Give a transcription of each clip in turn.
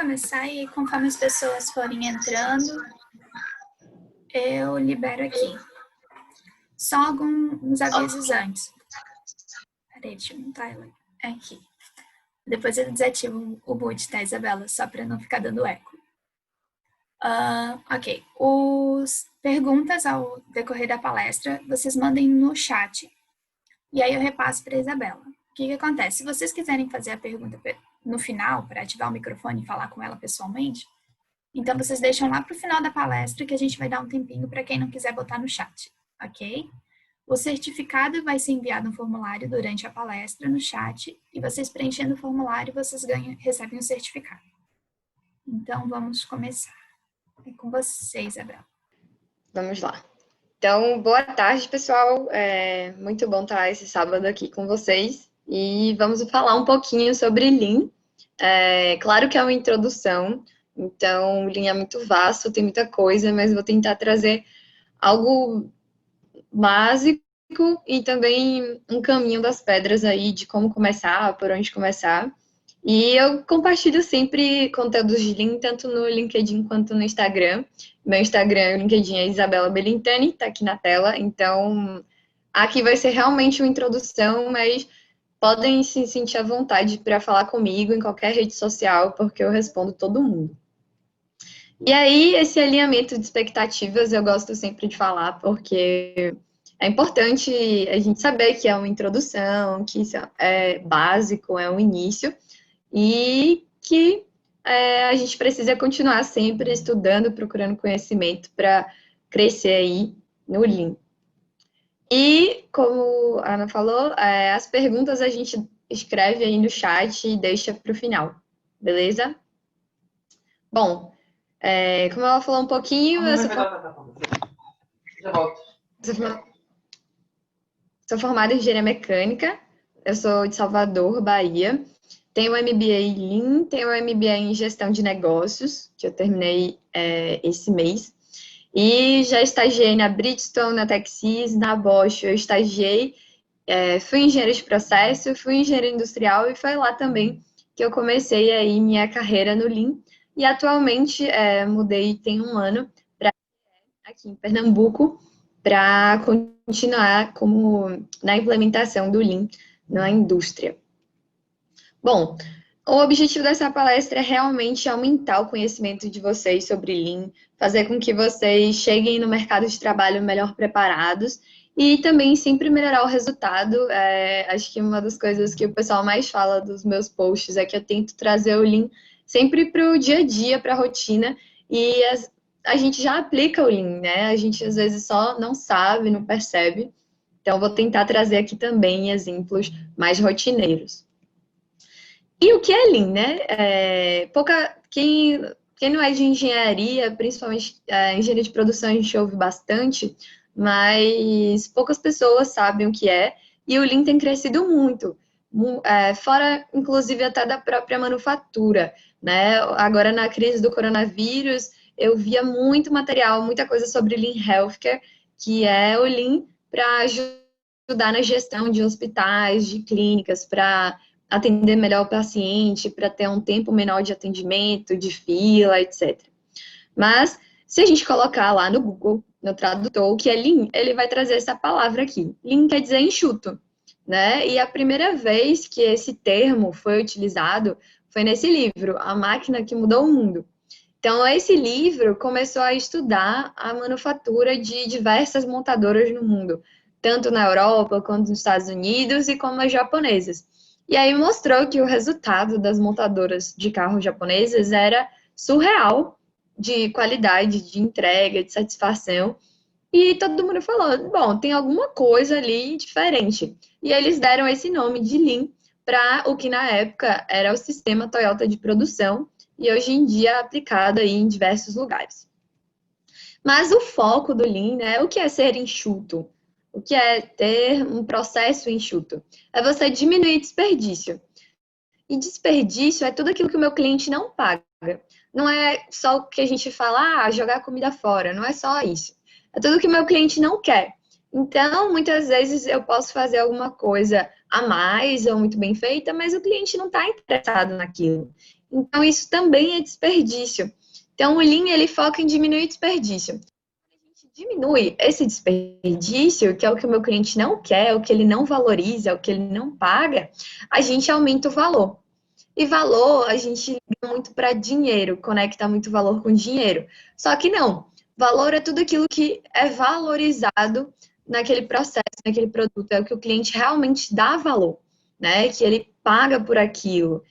começar e conforme as pessoas forem entrando, eu libero aqui. Só alguns avisos antes. Peraí, deixa eu montar ela aqui. Depois eu desativo o boot, tá, Isabela? Só para não ficar dando eco. Ok. Os perguntas ao decorrer da palestra, vocês mandem no chat. E aí eu repasso para a Isabela. O que acontece? Se vocês quiserem fazer a pergunta no final, para ativar o microfone e falar com ela pessoalmente, então vocês deixam lá para o final da palestra que a gente vai dar um tempinho para quem não quiser botar no chat, ok? O certificado vai ser enviado no formulário durante a palestra no chat e vocês preenchendo o formulário, vocês recebem o certificado. Então, vamos começar. É com você, Isabela. Vamos lá. Então, boa tarde, pessoal. É muito bom estar esse sábado aqui com vocês. E vamos falar um pouquinho sobre Lean. Claro que é uma introdução, então Lean é muito vasto, tem muita coisa, mas vou tentar trazer algo básico e também um caminho das pedras aí de como começar, por onde começar. E eu compartilho sempre conteúdos de Lean, tanto no LinkedIn quanto no Instagram. Meu Instagram e o LinkedIn é Isabela Belintani, tá aqui na tela. Então, aqui vai ser realmente uma introdução, mas podem se sentir à vontade para falar comigo em qualquer rede social, porque eu respondo todo mundo. E aí, esse alinhamento de expectativas eu gosto sempre de falar, porque é importante a gente saber que é uma introdução, que isso é básico, é um início, e que a gente precisa continuar sempre estudando, procurando conhecimento para crescer aí no Lean. E, como a Ana falou, as perguntas a gente escreve aí no chat e deixa para o final, beleza? Bom, como ela falou um pouquinho, eu sou formada em engenharia mecânica, eu sou de Salvador, Bahia. Tenho um MBA em Lean, tenho um MBA em gestão de negócios, que eu terminei esse mês. E já estagiei na Bridgestone, na Texis, na Bosch. Eu estagiei, fui engenheira de processo, fui engenheira industrial e foi lá também que eu comecei aí minha carreira no Lean. E atualmente mudei tem um ano para aqui em Pernambuco para continuar como na implementação do Lean na indústria. Bom, o objetivo dessa palestra é realmente aumentar o conhecimento de vocês sobre Lean, fazer com que vocês cheguem no mercado de trabalho melhor preparados e também sempre melhorar o resultado. Acho que uma das coisas que o pessoal mais fala dos meus posts é que eu tento trazer o Lean sempre para o dia a dia, para a rotina, e a gente já aplica o Lean, né? A gente às vezes só não sabe, não percebe. Então, vou tentar trazer aqui também exemplos mais rotineiros. E o que é Lean, né? Quem não é de engenharia, principalmente engenharia de produção, a gente ouve bastante, mas poucas pessoas sabem o que é, e o Lean tem crescido muito, fora, inclusive, até da própria manufatura, né? Agora, na crise do coronavírus, eu via muito material, muita coisa sobre Lean Healthcare, que é o Lean para ajudar na gestão de hospitais, de clínicas, para atender melhor o paciente, para ter um tempo menor de atendimento, de fila, etc. Mas, se a gente colocar lá no Google, no tradutor, o que é Lean, ele vai trazer essa palavra aqui. Lean quer dizer enxuto, né? E a primeira vez que esse termo foi utilizado foi nesse livro, A Máquina que Mudou o Mundo. Então, esse livro começou a estudar a manufatura de diversas montadoras no mundo, tanto na Europa quanto nos Estados Unidos e como as japonesas. E aí mostrou que o resultado das montadoras de carros japonesas era surreal de qualidade, de entrega, de satisfação. E todo mundo falou, bom, tem alguma coisa ali diferente. E eles deram esse nome de Lean para o que na época era o sistema Toyota de produção e hoje em dia é aplicado aí em diversos lugares. Mas o foco do Lean, né, o que é ser enxuto? O que é ter um processo enxuto? É você diminuir desperdício. E desperdício é tudo aquilo que o meu cliente não paga. Não é só o que a gente fala, jogar comida fora. Não é só isso. É tudo que o meu cliente não quer. Então, muitas vezes eu posso fazer alguma coisa a mais ou muito bem feita, mas o cliente não está interessado naquilo. Então, isso também é desperdício. Então, o Lean, ele foca em diminuir desperdício. A gente diminui esse desperdício, que é o que o meu cliente não quer, o que ele não valoriza, o que ele não paga, a gente aumenta o valor. E valor, a gente liga muito para dinheiro, conecta muito valor com dinheiro. Só que não. Valor é tudo aquilo que é valorizado naquele processo, naquele produto. É o que o cliente realmente dá valor, né? Que ele paga por aquilo.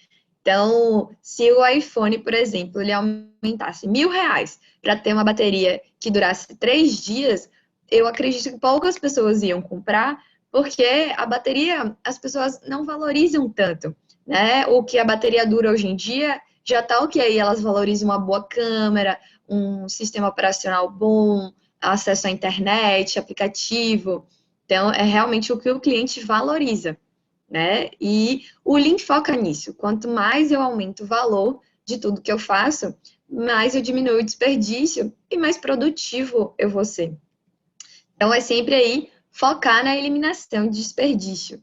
Então, se o iPhone, por exemplo, ele aumentasse R$ 1.000 para ter uma bateria que durasse 3 dias, eu acredito que poucas pessoas iam comprar, porque a bateria as pessoas não valorizam tanto, né? O que a bateria dura hoje em dia já está ok, elas valorizam uma boa câmera, um sistema operacional bom, acesso à internet, aplicativo. Então, é realmente o que o cliente valoriza, né? E o Lean foca nisso. Quanto mais eu aumento o valor de tudo que eu faço, mais eu diminuo o desperdício e mais produtivo eu vou ser. Então, é sempre aí focar na eliminação de desperdício.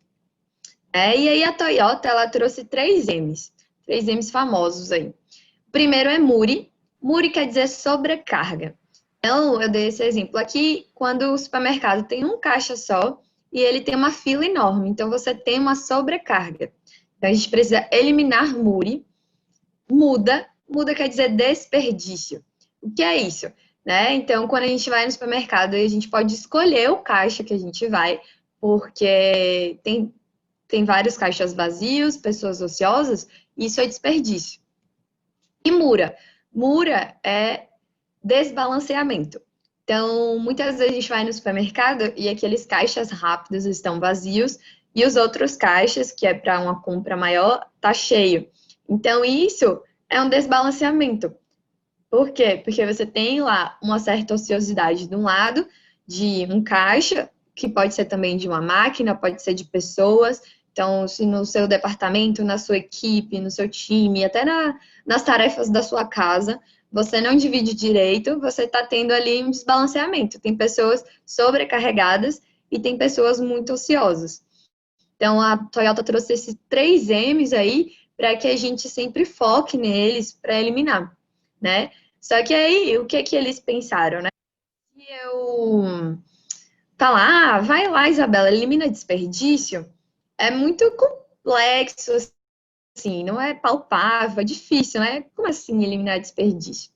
E aí a Toyota, ela trouxe 3 M's, 3 M's famosos aí. O primeiro é Muri. Muri quer dizer sobrecarga. Então, eu dei esse exemplo aqui, quando o supermercado tem um caixa só e ele tem uma fila enorme, então você tem uma sobrecarga. Então, a gente precisa eliminar Muri. Muda quer dizer desperdício. O que é isso? Né? Então, quando a gente vai no supermercado, a gente pode escolher o caixa que a gente vai, porque tem vários caixas vazios, pessoas ociosas, e isso é desperdício. E mura é desbalanceamento. Então, muitas vezes a gente vai no supermercado e aqueles caixas rápidos estão vazios e os outros caixas, que é para uma compra maior, tá cheio. Então, isso é um desbalanceamento. Por quê? Porque você tem lá uma certa ociosidade de um lado, de um caixa, que pode ser também de uma máquina, pode ser de pessoas. Então, se no seu departamento, na sua equipe, no seu time, até nas tarefas da sua casa, você não divide direito, você está tendo ali um desbalanceamento. Tem pessoas sobrecarregadas e tem pessoas muito ociosas. Então, a Toyota trouxe esses 3 M's aí para que a gente sempre foque neles para eliminar, né? Só que aí, o que que eles pensaram, né? Se eu falar, vai lá, Isabela, elimina desperdício, é muito complexo, assim, não é palpável, é difícil, né? Como assim eliminar desperdício?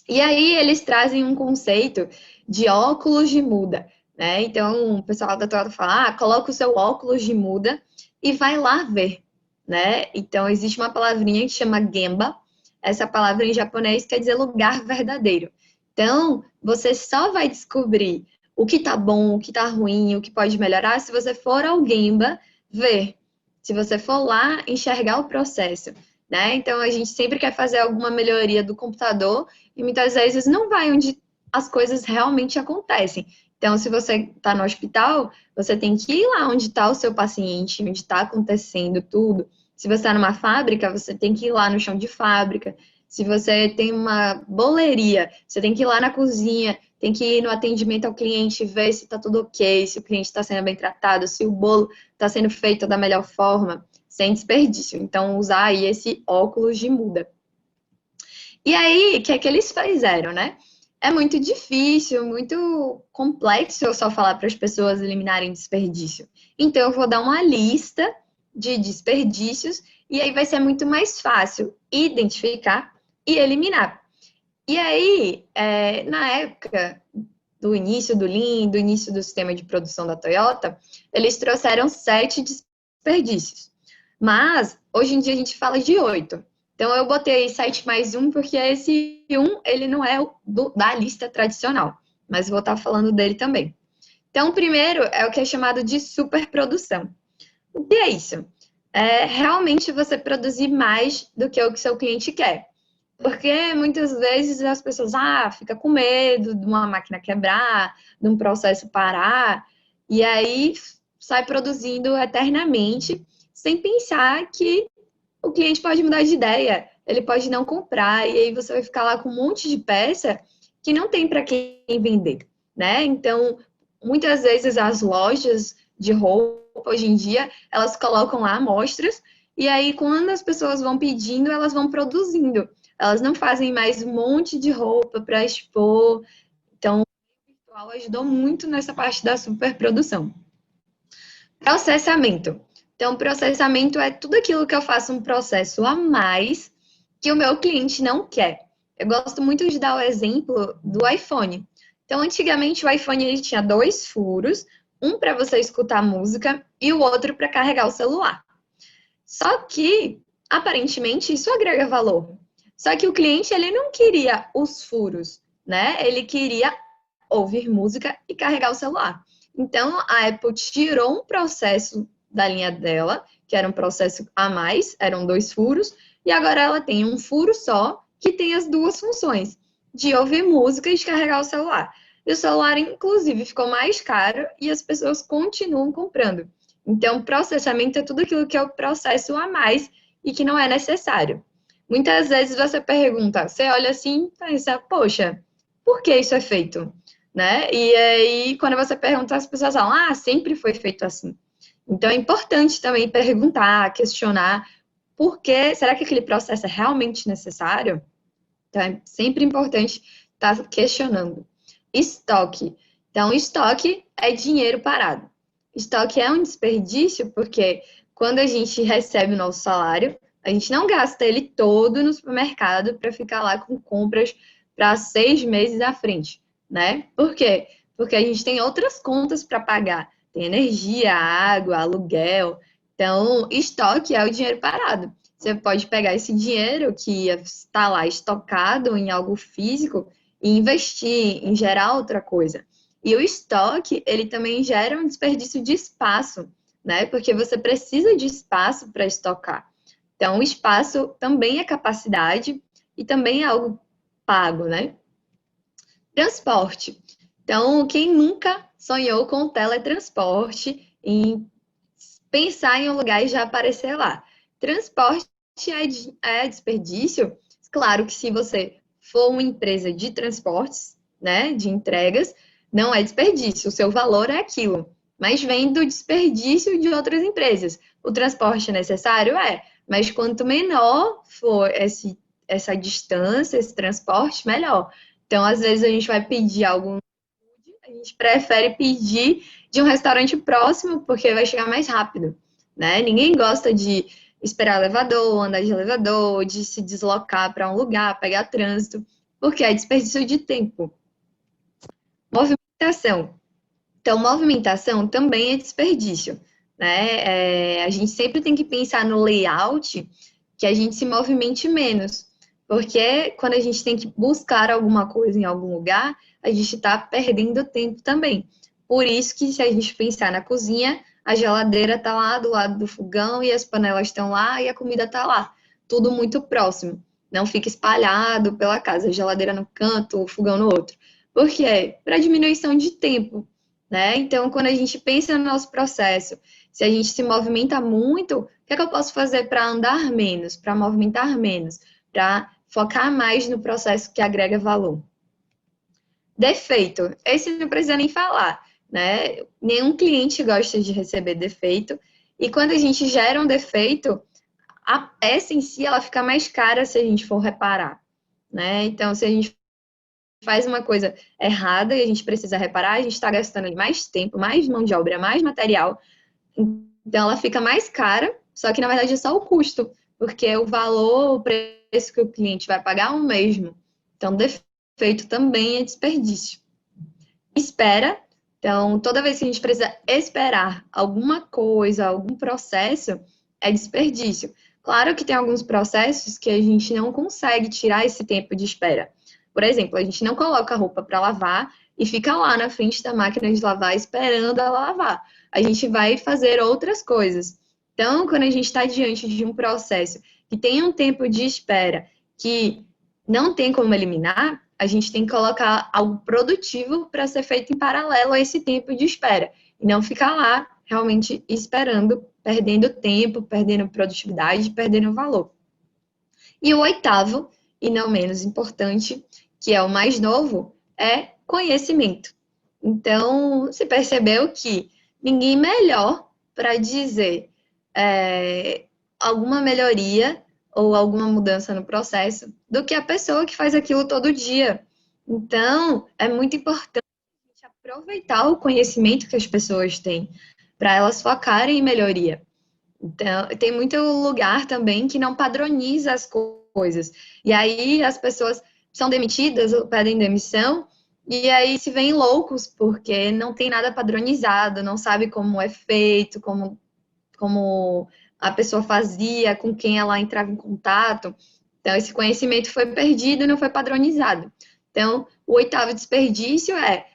E aí eles trazem um conceito de óculos de muda, né? Então, o pessoal da Toyota fala, coloca o seu óculos de muda e vai lá ver, né? Então, existe uma palavrinha que chama Gemba. Essa palavra em japonês quer dizer lugar verdadeiro. Então, você só vai descobrir o que tá bom, o que tá ruim, o que pode melhorar, se você for ao Gemba ver. Se você for lá enxergar o processo, né? Então, a gente sempre quer fazer alguma melhoria do computador e muitas vezes não vai onde as coisas realmente acontecem. Então, se você está no hospital, você tem que ir lá onde está o seu paciente, onde está acontecendo tudo. Se você está numa fábrica, você tem que ir lá no chão de fábrica. Se você tem uma boleria, você tem que ir lá na cozinha, tem que ir no atendimento ao cliente, ver se está tudo ok, se o cliente está sendo bem tratado, se o bolo está sendo feito da melhor forma, sem desperdício. Então, usar aí esse óculos de muda. E aí, o que é que eles fizeram, né? É muito difícil, muito complexo eu só falar para as pessoas eliminarem desperdício. Então, eu vou dar uma lista de desperdícios e aí vai ser muito mais fácil identificar e eliminar. E aí, na época do início do Lean, do início do sistema de produção da Toyota, eles trouxeram 7 desperdícios. Mas, hoje em dia, a gente fala de 8. Então, eu botei site mais um, porque esse um, ele não é da lista tradicional, mas vou estar falando dele também. Então, o primeiro é o que é chamado de superprodução. O que é isso? É realmente você produzir mais do que o que seu cliente quer. Porque muitas vezes as pessoas fica com medo de uma máquina quebrar, de um processo parar, e aí sai produzindo eternamente, sem pensar que o cliente pode mudar de ideia, ele pode não comprar, e aí você vai ficar lá com um monte de peça que não tem para quem vender, né? Então, muitas vezes as lojas de roupa, hoje em dia, elas colocam lá amostras E aí, quando as pessoas vão pedindo, elas vão produzindo. Elas não fazem mais um monte de roupa para expor. Então, o virtual ajudou muito nessa parte da superprodução. Processamento. Então, processamento é tudo aquilo que eu faço um processo a mais que o meu cliente não quer. Eu gosto muito de dar o exemplo do iPhone. Então, antigamente o iPhone ele tinha dois furos, um para você escutar música e o outro para carregar o celular. Só que, aparentemente, isso agrega valor. Só que o cliente ele não queria os furos, né? Ele queria ouvir música e carregar o celular. Então, a Apple tirou um processo da linha dela, que era um processo a mais, eram dois furos, e agora ela tem um furo só, que tem as duas funções, de ouvir música e descarregar o celular. E o celular, inclusive, ficou mais caro e as pessoas continuam comprando. Então, processamento é tudo aquilo que é o processo a mais e que não é necessário. Muitas vezes você pergunta, você olha assim e pensa, poxa, por que isso é feito? Né? E aí, quando você pergunta, as pessoas falam, ah, sempre foi feito assim. Então, é importante também perguntar, questionar, por que, será que aquele processo é realmente necessário? Então, é sempre importante estar questionando. Estoque. Então, estoque é dinheiro parado. Estoque é um desperdício porque quando a gente recebe o nosso salário, a gente não gasta ele todo no supermercado para ficar lá com compras para 6 meses à frente, né? Por quê? Porque a gente tem outras contas para pagar. Tem energia, água, aluguel. Então, estoque é o dinheiro parado. Você pode pegar esse dinheiro que está lá estocado em algo físico e investir em gerar outra coisa. E o estoque, ele também gera um desperdício de espaço, né? Porque você precisa de espaço para estocar. Então, o espaço também é capacidade e também é algo pago, né? Transporte. Então, quem nunca sonhou com teletransporte, em pensar em um lugar e já aparecer lá? Transporte é desperdício? Claro que se você for uma empresa de transportes, né, de entregas, não é desperdício, o seu valor é aquilo. Mas vem do desperdício de outras empresas. O transporte é necessário? É, mas quanto menor for essa distância, esse transporte, melhor. Então, às vezes, a gente vai pedir algo, a gente prefere pedir de um restaurante próximo, porque vai chegar mais rápido, né? Ninguém gosta de esperar elevador, andar de elevador, de se deslocar para um lugar, pegar trânsito, porque é desperdício de tempo. Movimentação. Então, movimentação também é desperdício, né? A gente sempre tem que pensar no layout que a gente se movimente menos, porque quando a gente tem que buscar alguma coisa em algum lugar, a gente está perdendo tempo também. Por isso que se a gente pensar na cozinha, a geladeira está lá do lado do fogão e as panelas estão lá e a comida está lá, tudo muito próximo. Não fica espalhado pela casa, a geladeira no canto, o fogão no outro. Por quê? Para diminuição de tempo, né? Então, quando a gente pensa no nosso processo, se a gente se movimenta muito, o que é que eu posso fazer para andar menos, para movimentar menos, para focar mais no processo que agrega valor? Defeito. Esse não precisa nem falar, né? Nenhum cliente gosta de receber defeito. E quando a gente gera um defeito, a peça em si ela fica mais cara se a gente for reparar, né? Então, se a gente faz uma coisa errada e a gente precisa reparar, a gente está gastando mais tempo, mais mão de obra, mais material. Então, ela fica mais cara, só que na verdade é só o custo, porque o valor, o preço que o cliente vai pagar é o mesmo. Então, defeito também é desperdício. Espera. Então, toda vez que a gente precisa esperar alguma coisa, algum processo, é desperdício. Claro que tem alguns processos que a gente não consegue tirar esse tempo de espera. Por exemplo, a gente não coloca a roupa para lavar e fica lá na frente da máquina de lavar esperando ela lavar. A gente vai fazer outras coisas. Então, quando a gente está diante de um processo que tem um tempo de espera que não tem como eliminar, a gente tem que colocar algo produtivo para ser feito em paralelo a esse tempo de espera. E não ficar lá realmente esperando, perdendo tempo, perdendo produtividade, perdendo valor. E o oitavo, e não menos importante, que é o mais novo, é conhecimento. Então, você percebeu que ninguém melhor para dizer alguma melhoria ou alguma mudança no processo do que a pessoa que faz aquilo todo dia. Então, é muito importante a gente aproveitar o conhecimento que as pessoas têm para elas focarem em melhoria. Então, tem muito lugar também que não padroniza as coisas. E aí as pessoas são demitidas ou pedem demissão, e aí se veem loucos, porque não tem nada padronizado, não sabe como é feito, como a pessoa fazia, com quem ela entrava em contato. Então, esse conhecimento foi perdido e não foi padronizado. Então, o oitavo desperdício é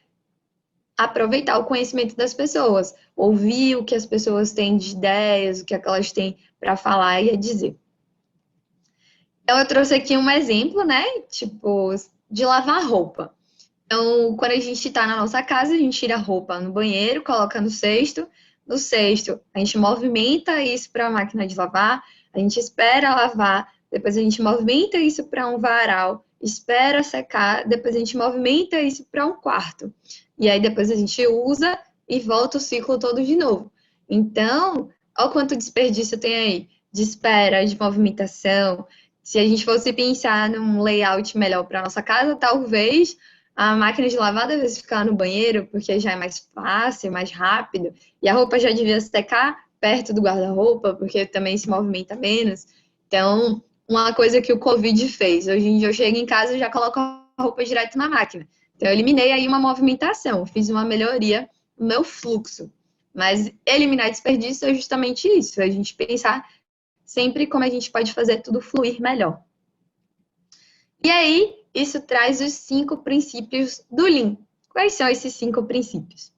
aproveitar o conhecimento das pessoas, ouvir o que as pessoas têm de ideias, o que elas têm para falar e a dizer. Então, eu trouxe aqui um exemplo, né? Tipo, de lavar roupa. Então, quando a gente está na nossa casa, a gente tira a roupa no banheiro, coloca no cesto. No cesto, a gente movimenta isso para a máquina de lavar, a gente espera lavar, depois a gente movimenta isso para um varal, espera secar, depois a gente movimenta isso para um quarto. E aí depois a gente usa e volta o ciclo todo de novo. Então, olha quanto desperdício tem aí de espera, de movimentação. Se a gente fosse pensar num layout melhor para nossa casa, talvez a máquina de lavar deve ficar no banheiro, porque já é mais fácil, mais rápido. E a roupa já devia secar perto do guarda-roupa, porque também se movimenta menos. Então, uma coisa que o Covid fez, hoje em dia eu chego em casa e já coloco a roupa direto na máquina. Então, eu eliminei aí uma movimentação, fiz uma melhoria no meu fluxo. Mas eliminar desperdício é justamente isso, a gente pensar sempre como a gente pode fazer tudo fluir melhor. E aí, isso traz os 5 princípios do Lean. Quais são esses 5 princípios?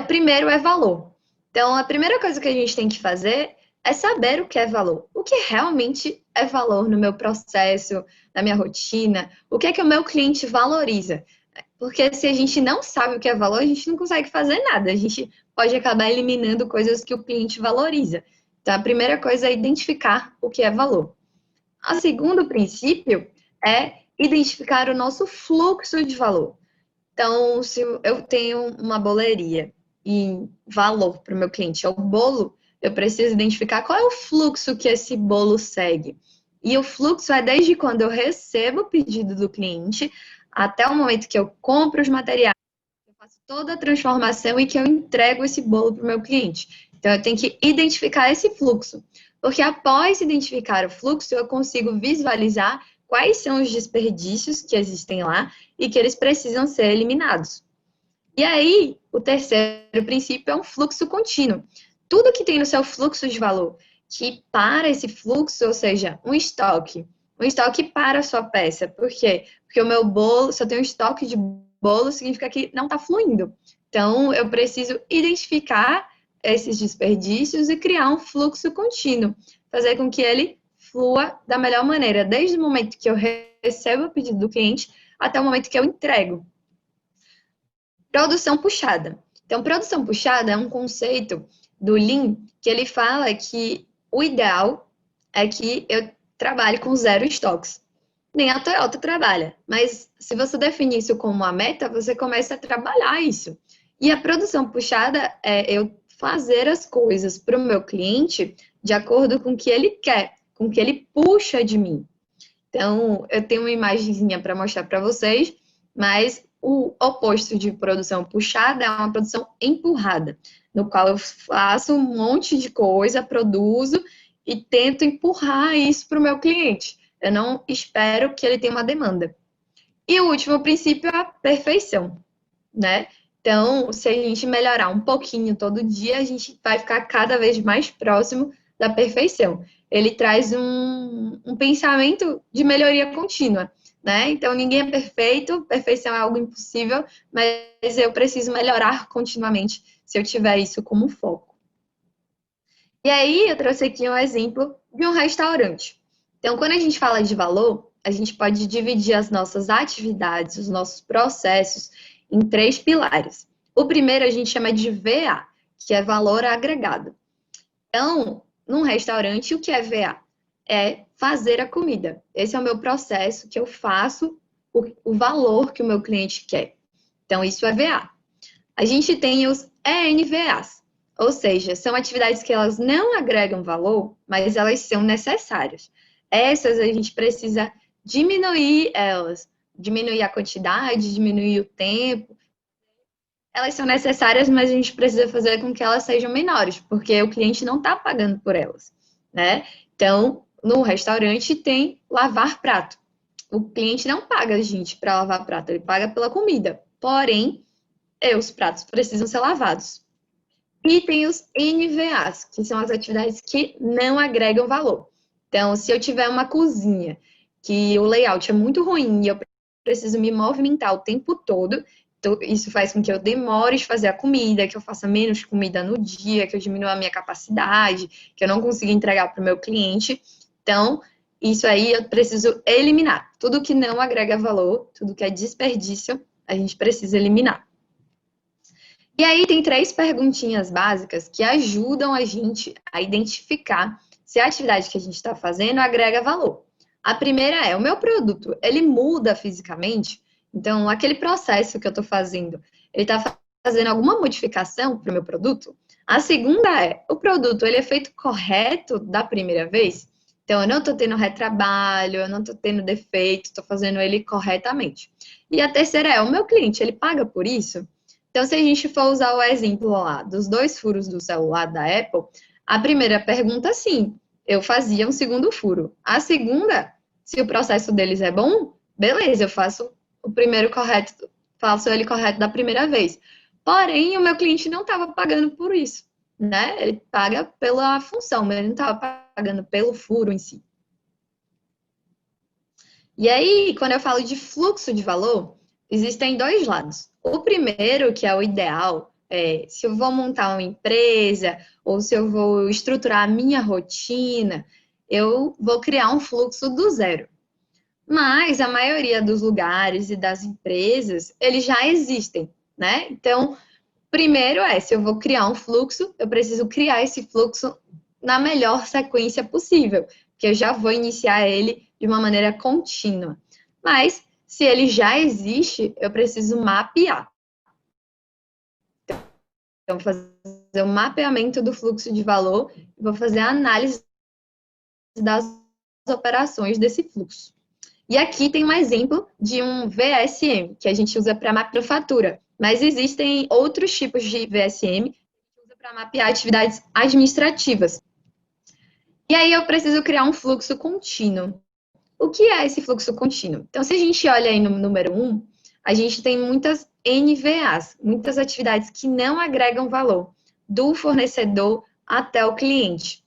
O primeiro é valor. Então, a primeira coisa que a gente tem que fazer é saber o que é valor. O que realmente é valor no meu processo, na minha rotina? O que é que o meu cliente valoriza? Porque se a gente não sabe o que é valor, a gente não consegue fazer nada. A gente pode acabar eliminando coisas que o cliente valoriza. Então, a primeira coisa é identificar o que é valor. O segundo princípio é identificar o nosso fluxo de valor. Então, se eu tenho uma boleria e valor para o meu cliente é o bolo, eu preciso identificar qual é o fluxo que esse bolo segue. E o fluxo é desde quando eu recebo o pedido do cliente até o momento que eu compro os materiais, eu faço toda a transformação e que eu entrego esse bolo para o meu cliente. Então, eu tenho que identificar esse fluxo. Porque após identificar o fluxo, eu consigo visualizar quais são os desperdícios que existem lá e que eles precisam ser eliminados. E aí, o terceiro princípio é um fluxo contínuo. Tudo que tem no seu fluxo de valor que para esse fluxo, ou seja, um estoque para a sua peça. Por quê? Porque o meu bolo, se eu tenho um estoque de bolo, significa que não está fluindo. Então, eu preciso identificar esses desperdícios e criar um fluxo contínuo, fazer com que ele flua da melhor maneira, desde o momento que eu recebo o pedido do cliente até o momento que eu entrego. Produção puxada. Então, produção puxada é um conceito do Lean que ele fala que o ideal é que eu trabalhe com zero estoques. Nem a Toyota trabalha, mas se você definir isso como uma meta, você começa a trabalhar isso. E a produção puxada é eu fazer as coisas para o meu cliente de acordo com o que ele quer, com o que ele puxa de mim. Então, eu tenho uma imagenzinha para mostrar para vocês, mas o oposto de produção puxada é uma produção empurrada, no qual eu faço um monte de coisa, produzo e tento empurrar isso para o meu cliente. Eu não espero que ele tenha uma demanda. E o último princípio é a perfeição, né? Então, se a gente melhorar um pouquinho todo dia, a gente vai ficar cada vez mais próximo da perfeição. Ele traz um pensamento de melhoria contínua, né? Então, ninguém é perfeito, perfeição é algo impossível, mas eu preciso melhorar continuamente se eu tiver isso como foco. E aí, eu trouxe aqui um exemplo de um restaurante. Então, quando a gente fala de valor, a gente pode dividir as nossas atividades, os nossos processos, em 3 pilares. O primeiro a gente chama de VA, que é valor agregado. Então, num restaurante, o que é VA? É fazer a comida. Esse é o meu processo que eu faço o valor que o meu cliente quer. Então, isso é VA. A gente tem os ENVAs, Ou seja, são atividades que elas não agregam valor, mas elas são necessárias. Essas a gente precisa diminuir elas, diminuir a quantidade, diminuir o tempo. Elas são necessárias, mas a gente precisa fazer com que elas sejam menores, porque o cliente não está pagando por elas, né? Então, no restaurante tem lavar prato. O cliente não paga a gente para lavar prato, ele paga pela comida. Porém, os pratos precisam ser lavados. E tem os NVAs, que são as atividades que não agregam valor. Então, se eu tiver uma cozinha que o layout é muito ruim e eu preciso me movimentar o tempo todo, então isso faz com que eu demore de fazer a comida, que eu faça menos comida no dia, que eu diminua a minha capacidade, que eu não consiga entregar para o meu cliente. Então, isso aí eu preciso eliminar. Tudo que não agrega valor, tudo que é desperdício, a gente precisa eliminar. E aí tem 3 perguntinhas básicas que ajudam a gente a identificar se a atividade que a gente está fazendo agrega valor. A primeira é, o meu produto, ele muda fisicamente? Então, aquele processo que eu estou fazendo, ele está fazendo alguma modificação para o meu produto? A segunda é, o produto, ele é feito correto da primeira vez? Então, eu não estou tendo retrabalho, eu não estou tendo defeito, estou fazendo ele corretamente. E a terceira é, o meu cliente, ele paga por isso? Então, se a gente for usar o exemplo lá dos 2 furos do celular da Apple, a primeira pergunta, sim, eu fazia um segundo furo. A segunda, se o processo deles é bom, beleza, eu faço o primeiro correto, faço ele correto da primeira vez. Porém, o meu cliente não estava pagando por isso, né? Ele paga pela função, mas ele não estava pagando pelo furo em si. E aí, quando eu falo de fluxo de valor, existem 2 lados. O primeiro, que é o ideal, é se eu vou montar uma empresa ou se eu vou estruturar a minha rotina, eu vou criar um fluxo do zero. Mas a maioria dos lugares e das empresas, eles já existem, né? Então, primeiro se eu vou criar um fluxo, eu preciso criar esse fluxo na melhor sequência possível, que eu já vou iniciar ele de uma maneira contínua. Mas, se ele já existe, eu preciso mapear. Então, fazer um mapeamento do fluxo de valor e vou fazer a análise das operações desse fluxo. E aqui tem um exemplo de um VSM, que a gente usa para manufatura. Mas existem outros tipos de VSM que a gente usa para mapear atividades administrativas. E aí eu preciso criar um fluxo contínuo. O que é esse fluxo contínuo? Então, se a gente olha aí no número 1, a gente tem muitas NVAs, muitas atividades que não agregam valor, do fornecedor até o cliente,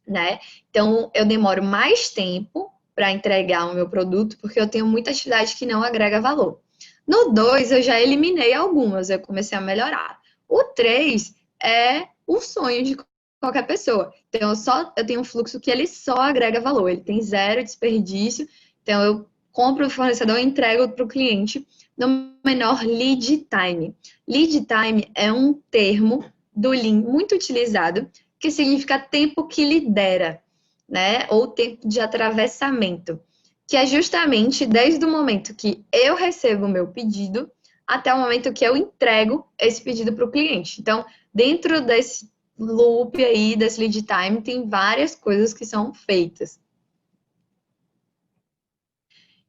né? Então, eu demoro mais tempo para entregar o meu produto, porque eu tenho muita atividade que não agrega valor. No 2, eu já eliminei algumas, eu comecei a melhorar. O 3 é o sonho de qualquer pessoa. Então, eu tenho um fluxo que ele só agrega valor, ele tem 0 desperdício. Então, eu compro do fornecedor e entrego para o cliente no menor lead time. Lead time é um termo do Lean muito utilizado, que significa tempo que lidera, né? Ou tempo de atravessamento, que é justamente desde o momento que eu recebo o meu pedido até o momento que eu entrego esse pedido para o cliente. Então, dentro desse loop aí, desse lead time, tem várias coisas que são feitas.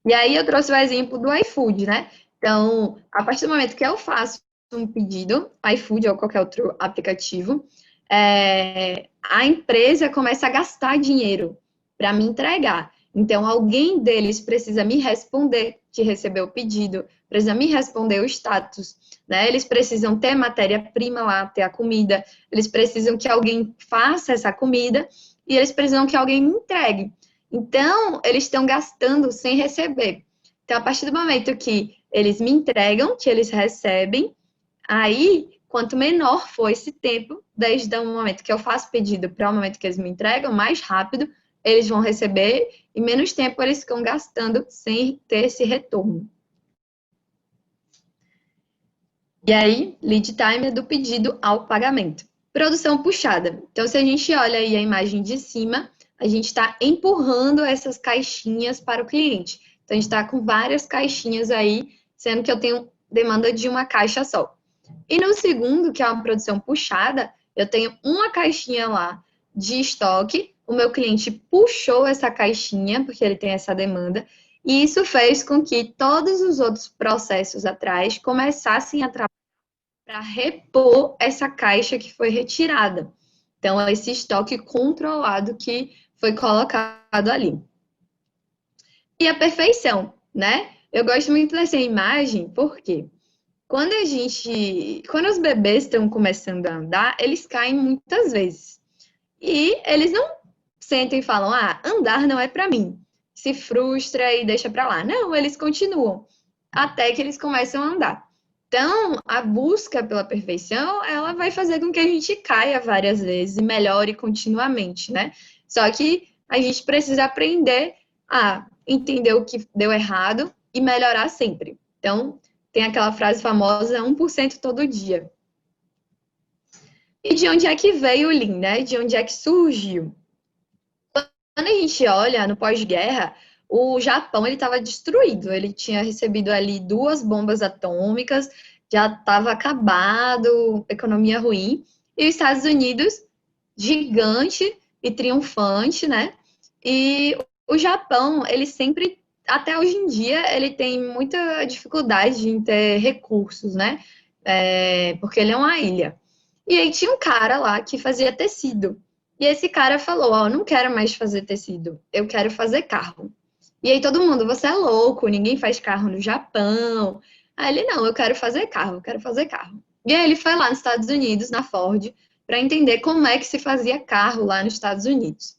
E aí eu trouxe o exemplo do iFood, né? Então, a partir do momento que eu faço um pedido, iFood ou qualquer outro aplicativo, a empresa começa a gastar dinheiro para me entregar. Então, alguém deles precisa me responder que recebeu o pedido, precisa me responder o status, né? Eles precisam ter matéria-prima lá, ter a comida, eles precisam que alguém faça essa comida e eles precisam que alguém me entregue. Então, eles estão gastando sem receber. Então, a partir do momento que eles me entregam, que eles recebem, aí, quanto menor for esse tempo, desde o momento que eu faço pedido para o momento que eles me entregam, mais rápido eles vão receber e menos tempo eles ficam gastando sem ter esse retorno. E aí, lead time é do pedido ao pagamento. Produção puxada. Então, se a gente olha aí a imagem de cima, a gente está empurrando essas caixinhas para o cliente. Então, a gente está com várias caixinhas aí, sendo que eu tenho demanda de uma caixa só. E no segundo, que é uma produção puxada, Eu tenho uma caixinha lá de estoque, o meu cliente puxou essa caixinha, porque ele tem essa demanda, e isso fez com que todos os outros processos atrás começassem a trabalhar para repor essa caixa que foi retirada. Então, é esse estoque controlado que foi colocado ali. E a perfeição, né? Eu gosto muito dessa imagem, porque quando os bebês estão começando a andar, eles caem muitas vezes. E eles não sentem e falam: "Ah, andar não é para mim". Se frustra e deixa para lá. Não, eles continuam até que eles começam a andar. Então, a busca pela perfeição, ela vai fazer com que a gente caia várias vezes e melhore continuamente, né? Só que a gente precisa aprender a entender o que deu errado e melhorar sempre. Então, tem aquela frase famosa, 1% todo dia. E de onde é que veio o Lean, né? De onde é que surgiu? Quando a gente olha no pós-guerra, o Japão ele estava destruído. Ele tinha recebido ali 2 bombas atômicas, já estava acabado, economia ruim. E os Estados Unidos, gigante e triunfante, né? E o Japão, ele sempre, até hoje em dia, ele tem muita dificuldade em ter recursos, né? Porque ele é uma ilha. E aí tinha um cara lá que fazia tecido. E esse cara falou: Ó, não quero mais fazer tecido, eu quero fazer carro. E aí todo mundo, você é louco, ninguém faz carro no Japão. Aí ele: não, eu quero fazer carro, eu quero fazer carro. E aí ele foi lá nos Estados Unidos, na Ford, para entender como é que se fazia carro lá nos Estados Unidos,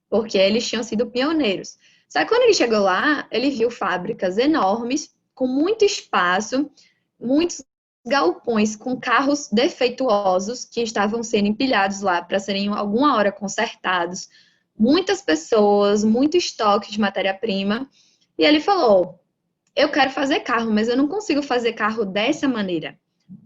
porque eles tinham sido pioneiros. Só que quando ele chegou lá, ele viu fábricas enormes, com muito espaço, muitos galpões com carros defeituosos que estavam sendo empilhados lá para serem alguma hora consertados, muitas pessoas, muito estoque de matéria-prima. E ele falou: eu quero fazer carro, mas eu não consigo fazer carro dessa maneira,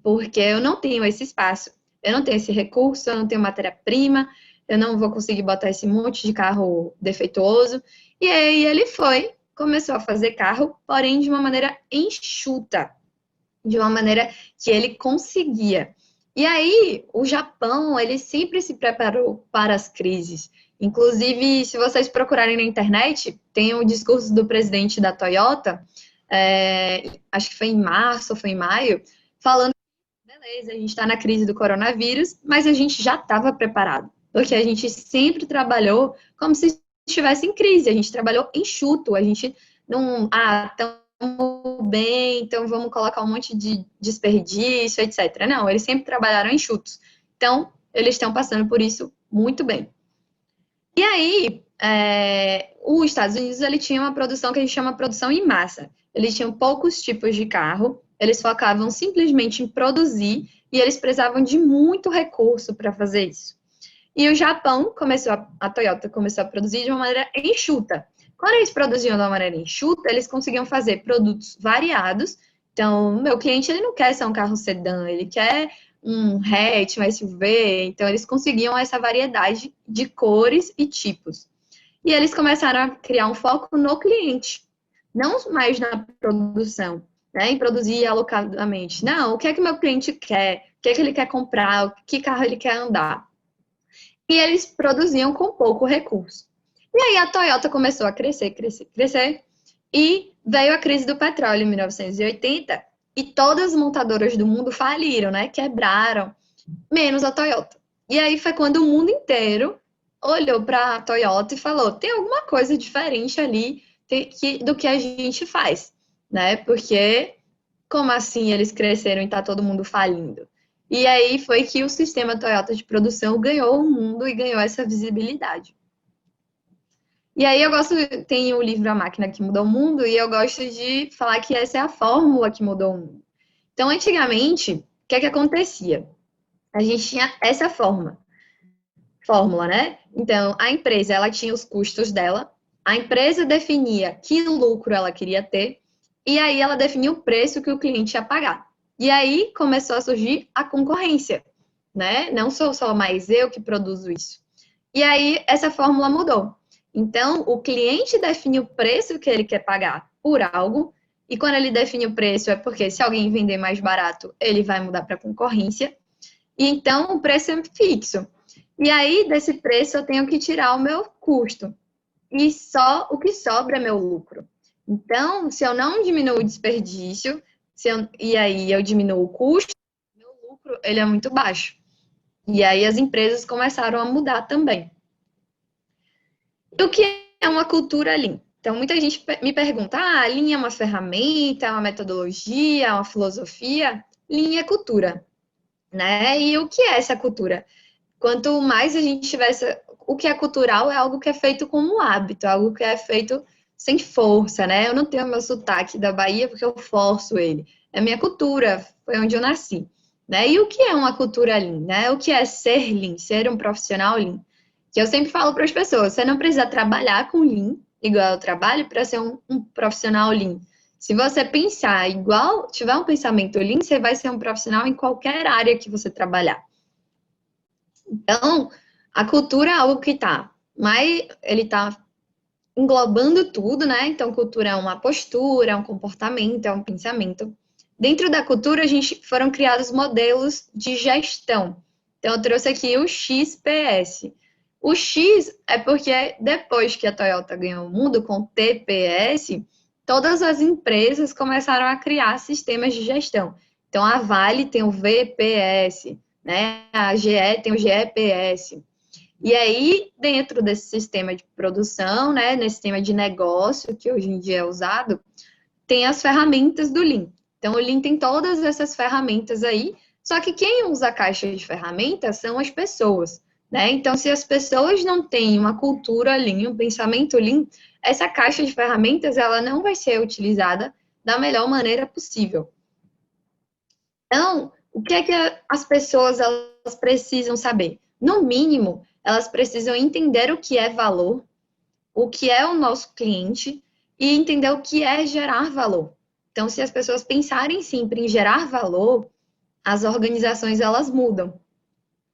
porque eu não tenho esse espaço, eu não tenho esse recurso, eu não tenho matéria-prima, eu não vou conseguir botar esse monte de carro defeituoso. E aí ele foi, começou a fazer carro, porém de uma maneira enxuta, de uma maneira que ele conseguia. E aí, o Japão, ele sempre se preparou para as crises. Inclusive, se vocês procurarem na internet, tem o discurso do presidente da Toyota, acho que foi em março ou foi em maio, falando: beleza, a gente está na crise do coronavírus, mas a gente já estava preparado, porque a gente sempre trabalhou como se estivesse em crise, a gente trabalhou enxuto, a gente não, estamos bem, então vamos colocar um monte de desperdício, etc. Não, eles sempre trabalharam enxutos. Então, eles estão passando por isso muito bem. E aí, os Estados Unidos, ele tinha uma produção que a gente chama produção em massa. Eles tinham poucos tipos de carro, eles focavam simplesmente em produzir e eles precisavam de muito recurso para fazer isso. E o Japão a Toyota começou a produzir de uma maneira enxuta. Quando eles produziam de uma maneira enxuta, eles conseguiam fazer produtos variados. Então, meu cliente, ele não quer só um carro sedã, ele quer um hatch, um SUV. Então, eles conseguiam essa variedade de cores e tipos. E eles começaram a criar um foco no cliente, não mais na produção, né? Em produzir alocadamente. Não, o que é que meu cliente quer? O que é que ele quer comprar? Que carro ele quer andar? E eles produziam com pouco recurso. E aí a Toyota começou a crescer, crescer, crescer, e veio a crise do petróleo em 1980, e todas as montadoras do mundo faliram, né? Quebraram, menos a Toyota. E aí foi quando o mundo inteiro olhou para a Toyota e falou: tem alguma coisa diferente ali do que a gente faz, né? Porque como assim eles cresceram e está todo mundo falindo? E aí foi que o sistema Toyota de produção ganhou o mundo e ganhou essa visibilidade. E aí tem o livro A Máquina que Mudou o Mundo, e eu gosto de falar que essa é a fórmula que mudou o mundo. Então, antigamente, o que é que acontecia? A gente tinha essa fórmula, né? Então, a empresa, ela tinha os custos dela, a empresa definia que lucro ela queria ter, e aí ela definia o preço que o cliente ia pagar. E aí começou a surgir a concorrência, né? Não sou só mais eu que produzo isso. E aí essa fórmula mudou. Então, o cliente define o preço que ele quer pagar por algo, e quando ele define o preço é porque se alguém vender mais barato, ele vai mudar para concorrência. E então o preço é fixo. E aí, desse preço, eu tenho que tirar o meu custo. E só o que sobra é meu lucro. Então, se eu não diminuo o desperdício, e aí eu diminuo o custo, meu lucro ele é muito baixo. E aí as empresas começaram a mudar também. E o que é uma cultura Lean? Então, muita gente me pergunta, Lean é uma ferramenta, é uma metodologia, é uma filosofia? Lean é cultura, né? E o que é essa cultura? Quanto mais a gente tivesse... O que é cultural é algo que é feito como hábito, algo que é feito sem força, né? Eu não tenho meu sotaque da Bahia porque eu forço ele. É minha cultura, foi onde eu nasci, né? E o que é uma cultura Lean, né? O que é ser Lean, ser um profissional Lean? Que eu sempre falo para as pessoas, você não precisa trabalhar com Lean, igual eu trabalho, para ser um profissional Lean. Se você pensar igual, tiver um pensamento Lean, você vai ser um profissional em qualquer área que você trabalhar. Então, a cultura é algo que tá, mas ele tá englobando tudo, né? Então, cultura é uma postura, é um comportamento, é um pensamento. Dentro da cultura, a gente foram criados modelos de gestão. Então, eu trouxe aqui o XPS. O X é porque depois que a Toyota ganhou o mundo com o TPS, todas as empresas começaram a criar sistemas de gestão. Então, a Vale tem o VPS, né? A GE tem o GPS. E aí, dentro desse sistema de produção, né, nesse sistema de negócio que hoje em dia é usado, tem as ferramentas do Lean. Então, o Lean tem todas essas ferramentas aí, só que quem usa a caixa de ferramentas são as pessoas, né? Então, se as pessoas não têm uma cultura Lean, um pensamento Lean, essa caixa de ferramentas, ela não vai ser utilizada da melhor maneira possível. Então, o que é que as pessoas elas precisam saber? No mínimo, elas precisam entender o que é valor, o que é o nosso cliente e entender o que é gerar valor. Então, se as pessoas pensarem sempre em gerar valor, as organizações elas mudam.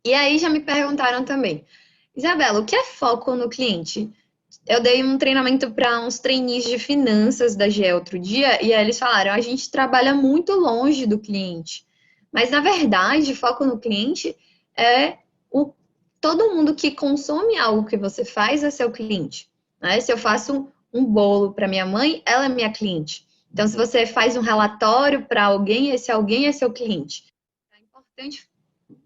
E aí já me perguntaram também, Isabela, o que é foco no cliente? Eu dei um treinamento para uns trainees de finanças da GE outro dia, e aí eles falaram: a gente trabalha muito longe do cliente. Mas, na verdade, foco no cliente é todo mundo que consome algo que você faz é seu cliente. Né? Se eu faço um bolo para minha mãe, ela é minha cliente. Então, se você faz um relatório para alguém, esse alguém é seu cliente. É importante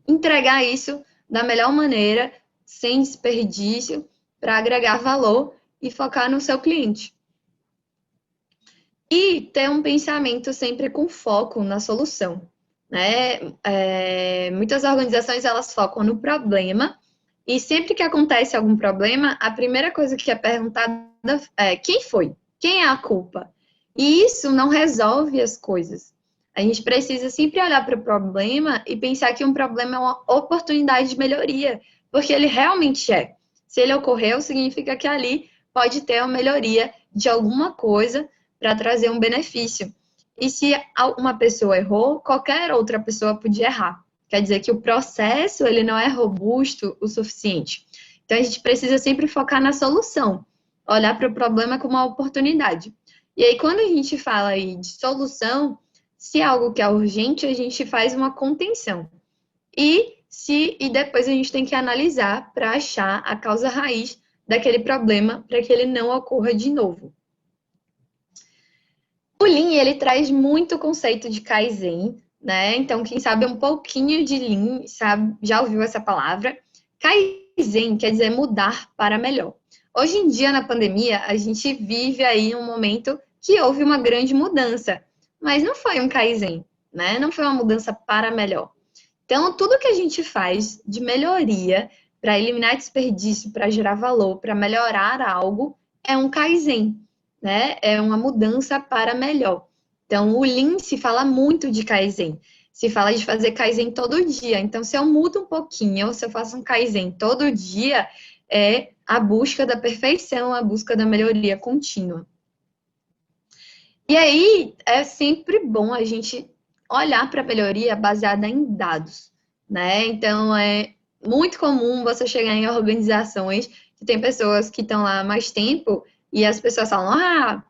entregar isso da melhor maneira, sem desperdício, para agregar valor e focar no seu cliente. E ter um pensamento sempre com foco na solução. Né? Muitas organizações elas focam no problema e sempre que acontece algum problema, a primeira coisa que é perguntada é quem foi? Quem é a culpa? E isso não resolve as coisas. A gente precisa sempre olhar para o problema e pensar que um problema é uma oportunidade de melhoria, porque ele realmente é. Se ele ocorreu, significa que ali pode ter uma melhoria de alguma coisa para trazer um benefício. E se uma pessoa errou, qualquer outra pessoa podia errar. Quer dizer que o processo ele não é robusto o suficiente. Então a gente precisa sempre focar na solução, olhar para o problema como uma oportunidade. E aí quando a gente fala aí de solução, se é algo que é urgente, a gente faz uma contenção. E depois a gente tem que analisar para achar a causa raiz daquele problema para que ele não ocorra de novo. O Lean, ele traz muito conceito de Kaizen, né? Então, quem sabe um pouquinho de Lean, sabe, já ouviu essa palavra. Kaizen quer dizer mudar para melhor. Hoje em dia, na pandemia, a gente vive aí um momento que houve uma grande mudança, mas não foi um Kaizen, né? Não foi uma mudança para melhor. Então, tudo que a gente faz de melhoria para eliminar desperdício, para gerar valor, para melhorar algo, é um Kaizen, né? É uma mudança para melhor. Então, o Lean se fala muito de Kaizen. Se fala de fazer Kaizen todo dia. Então, se eu mudo um pouquinho, ou se eu faço um Kaizen todo dia, é a busca da perfeição, a busca da melhoria contínua. E aí, é sempre bom a gente olhar para a melhoria baseada em dados, né? Então, é muito comum você chegar em organizações que tem pessoas que estão lá há mais tempo e as pessoas falam,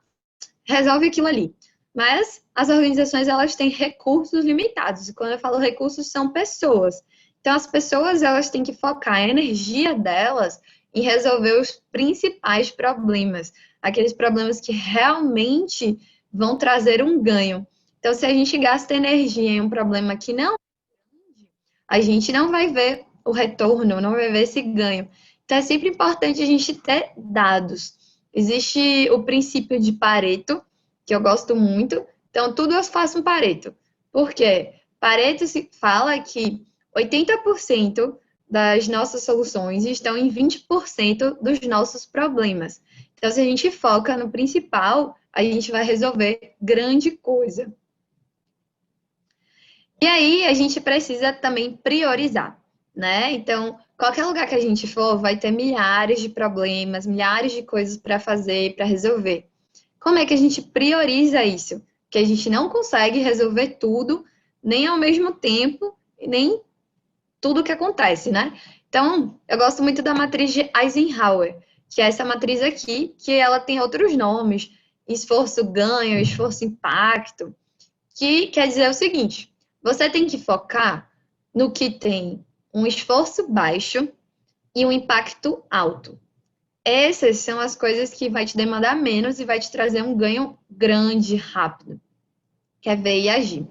resolve aquilo ali. Mas as organizações, elas têm recursos limitados. E quando eu falo recursos, são pessoas. Então, as pessoas, elas têm que focar a energia delas em resolver os principais problemas, aqueles problemas que realmente vão trazer um ganho. Então, se a gente gasta energia em um problema que não, a gente não vai ver o retorno, não vai ver esse ganho. Então, é sempre importante a gente ter dados. Existe o princípio de Pareto, que eu gosto muito. Então, tudo eu faço um Pareto. Por quê? Pareto se fala que 80% das nossas soluções estão em 20% dos nossos problemas. Então, se a gente foca no principal, a gente vai resolver grande coisa. E aí, a gente precisa também priorizar, né? Então, qualquer lugar que a gente for, vai ter milhares de problemas, milhares de coisas para fazer, para resolver. Como é que a gente prioriza isso? Que a gente não consegue resolver tudo, nem ao mesmo tempo, nem tudo que acontece, né? Então, eu gosto muito da matriz de Eisenhower, que é essa matriz aqui, que ela tem outros nomes, esforço-ganho, esforço-impacto, que quer dizer o seguinte: você tem que focar no que tem um esforço baixo e um impacto alto. Essas são as coisas que vai te demandar menos e vai te trazer um ganho grande, rápido, que é ver e agir,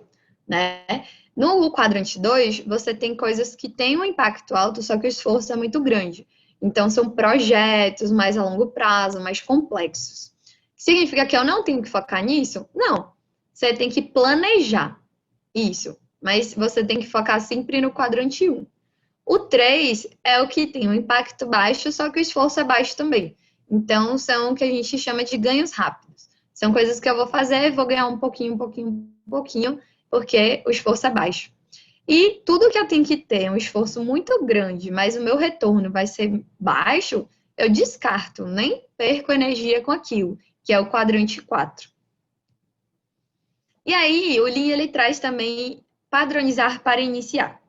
né? No quadrante 2, você tem coisas que têm um impacto alto, só que o esforço é muito grande. Então, são projetos mais a longo prazo, mais complexos. Significa que eu não tenho que focar nisso? Não. Você tem que planejar isso, mas você tem que focar sempre no quadrante 1. O 3 é o que tem um impacto baixo, só que o esforço é baixo também. Então, são o que a gente chama de ganhos rápidos. São coisas que eu vou fazer, vou ganhar um pouquinho, um pouquinho, um pouquinho, porque o esforço é baixo. E tudo que eu tenho que ter um esforço muito grande, mas o meu retorno vai ser baixo, eu descarto, nem perco energia com aquilo, que é o quadrante 4. E aí, o Lean, ele traz também padronizar para iniciar.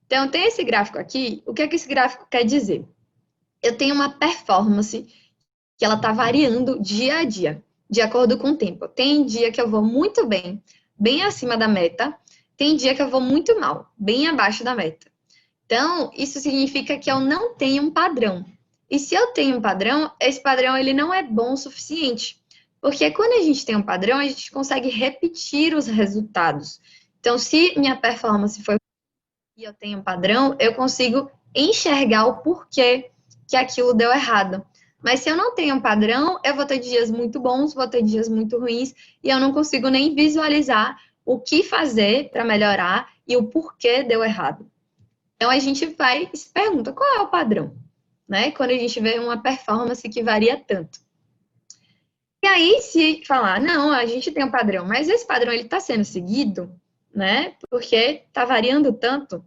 Então, tem esse gráfico aqui. O que é que esse gráfico quer dizer? Eu tenho uma performance que ela está variando dia a dia, de acordo com o tempo. Tem dia que eu vou muito bem, bem acima da meta. Tem dia que eu vou muito mal, bem abaixo da meta. Então, isso significa que eu não tenho um padrão. E se eu tenho um padrão, esse padrão ele não é bom o suficiente. Porque quando a gente tem um padrão, a gente consegue repetir os resultados. Então, se minha performance foi e eu tenho um padrão, eu consigo enxergar o porquê que aquilo deu errado. Mas se eu não tenho um padrão, eu vou ter dias muito bons, vou ter dias muito ruins, e eu não consigo nem visualizar o que fazer para melhorar e o porquê deu errado. Então a gente vai e se pergunta qual é o padrão, né? Quando a gente vê uma performance que varia tanto. E aí, se falar, não, a gente tem um padrão, mas esse padrão ele está sendo seguido, né? Porque está variando tanto.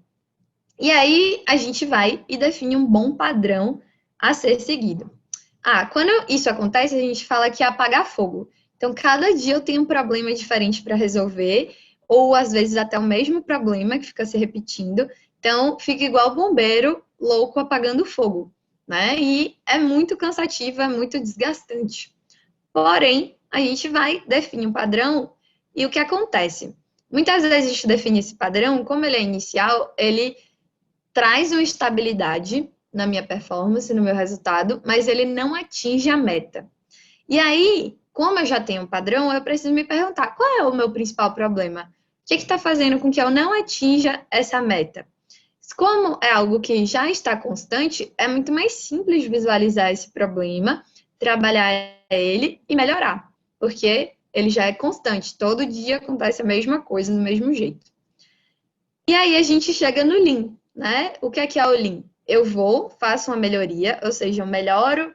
E aí a gente vai e define um bom padrão a ser seguido. Quando isso acontece, a gente fala que é apagar fogo. Então, cada dia eu tenho um problema diferente para resolver, ou às vezes até o mesmo problema que fica se repetindo. Então, fica igual bombeiro louco apagando fogo, né? E é muito cansativo, é muito desgastante. Porém, a gente vai definir um padrão e o que acontece? Muitas vezes a gente define esse padrão, como ele é inicial, ele traz uma estabilidade na minha performance, no meu resultado, mas ele não atinge a meta. E aí, como eu já tenho um padrão, eu preciso me perguntar qual é o meu principal problema? O que está fazendo com que eu não atinja essa meta? Como é algo que já está constante, é muito mais simples visualizar esse problema, trabalhar ele e melhorar, porque ele já é constante, todo dia acontece a mesma coisa, do mesmo jeito. E aí a gente chega no Lean, né? O que é o Lean? Eu vou, faço uma melhoria, ou seja, eu melhoro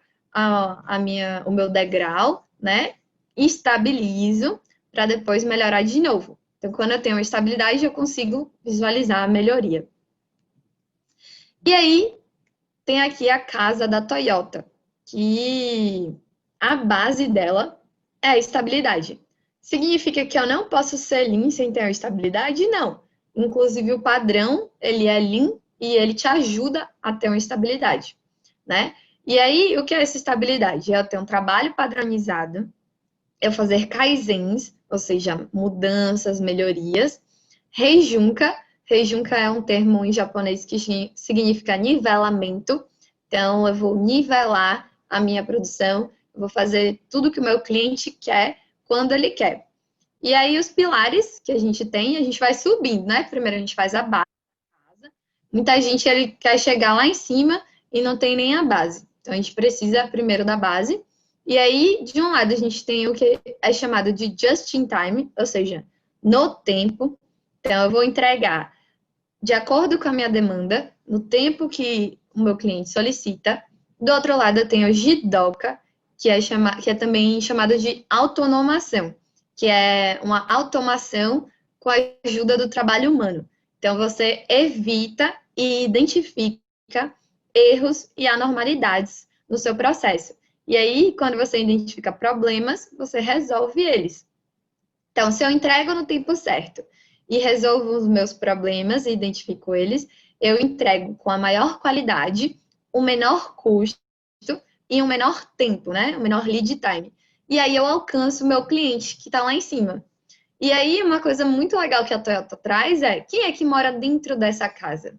o meu degrau, né? Estabilizo para depois melhorar de novo. Então, quando eu tenho estabilidade, eu consigo visualizar a melhoria. E aí, tem aqui a casa da Toyota, que a base dela é a estabilidade. Significa que eu não posso ser Lean sem ter a estabilidade? Não. Inclusive, o padrão, ele é Lean e ele te ajuda a ter uma estabilidade, né? E aí, o que é essa estabilidade? É eu ter um trabalho padronizado, eu fazer kaizens, ou seja, mudanças, melhorias, Heijunka, Heijunka é um termo em japonês que significa nivelamento. Então, eu vou nivelar a minha produção, eu vou fazer tudo que o meu cliente quer, quando ele quer. E aí, os pilares que a gente vai subindo, né? Primeiro a gente faz a base. Muita gente ele quer chegar lá em cima e não tem nem a base. Então, a gente precisa primeiro da base. E aí, de um lado, a gente tem o que é chamado de just in time, ou seja, no tempo. Então, eu vou entregar de acordo com a minha demanda, no tempo que o meu cliente solicita. Do outro lado, eu tenho o Jidoka, que é também chamado de autonomação, que é uma automação com a ajuda do trabalho humano. Então, você evita e identifica erros e anormalidades no seu processo. E aí, quando você identifica problemas, você resolve eles. Então, se eu entrego no tempo certo e resolvo os meus problemas e identifico eles, eu entrego com a maior qualidade, o menor custo e o menor tempo, né? O menor lead time. E aí eu alcanço o meu cliente que está lá em cima. E aí, uma coisa muito legal que a Toyota traz é quem é que mora dentro dessa casa?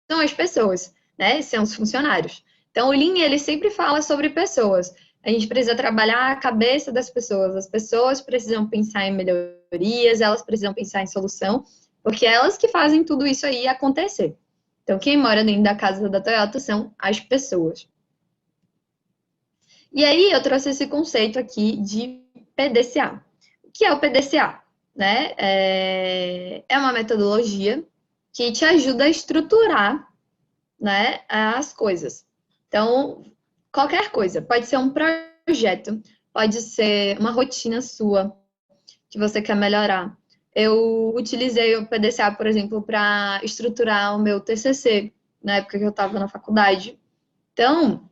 São as pessoas, né? São os funcionários. Então, o Lean, ele sempre fala sobre pessoas. A gente precisa trabalhar a cabeça das pessoas. As pessoas precisam pensar em melhorias, elas precisam pensar em solução, porque é elas que fazem tudo isso aí acontecer. Então, quem mora dentro da casa da Toyota são as pessoas. E aí, eu trouxe esse conceito aqui de PDCA. O que é o PDCA? Né? É uma metodologia que te ajuda a estruturar, né, as coisas. Então, qualquer coisa, pode ser um projeto, pode ser uma rotina sua que você quer melhorar. Eu utilizei o PDCA, por exemplo, para estruturar o meu TCC, na época que eu estava na faculdade. Então,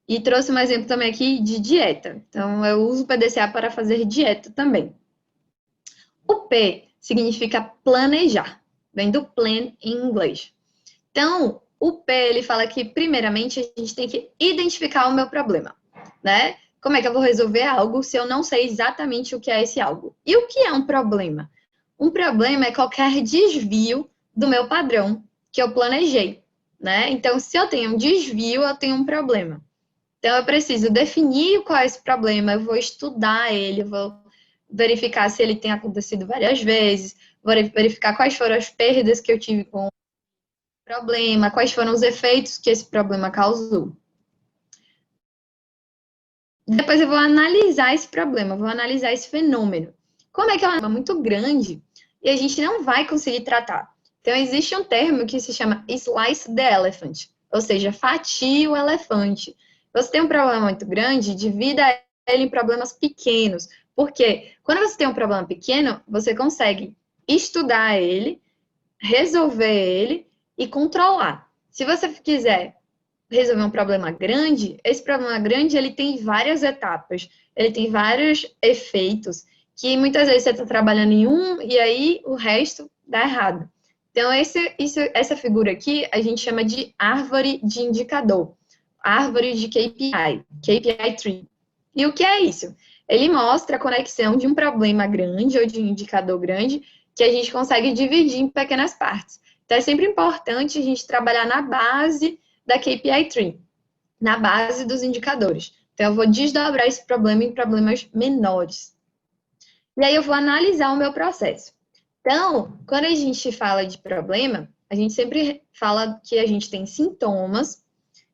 e trouxe um exemplo também aqui de dieta. Então, eu uso o PDCA para fazer dieta também. O P significa planejar, vem do plan em inglês. Então, o P, ele fala que, primeiramente, a gente tem que identificar o meu problema, né? Como é que eu vou resolver algo se eu não sei exatamente o que é esse algo? E o que é um problema? Um problema é qualquer desvio do meu padrão que eu planejei, né? Então, se eu tenho um desvio, eu tenho um problema. Então, eu preciso definir qual é esse problema, eu vou estudar ele, eu vou verificar se ele tem acontecido várias vezes, vou verificar quais foram as perdas que eu tive com problema, quais foram os efeitos que esse problema causou. Depois eu vou analisar esse problema, vou analisar esse fenômeno. Como é que é um problema muito grande e a gente não vai conseguir tratar? Então, existe um termo que se chama slice the elephant, ou seja, fatia o elefante. Você tem um problema muito grande, divida ele em problemas pequenos. Porque quando você tem um problema pequeno, você consegue estudar ele, resolver ele e controlar. Se você quiser resolver um problema grande, esse problema grande ele tem várias etapas, ele tem vários efeitos que muitas vezes você está trabalhando em um e aí o resto dá errado. Então, essa figura aqui a gente chama de árvore de indicador, árvore de KPI, KPI Tree. E o que é isso? Ele mostra a conexão de um problema grande ou de um indicador grande que a gente consegue dividir em pequenas partes. Então, é sempre importante a gente trabalhar na base da KPI Tree, na base dos indicadores. Então, eu vou desdobrar esse problema em problemas menores. E aí, eu vou analisar o meu processo. Então, quando a gente fala de problema, a gente sempre fala que a gente tem sintomas,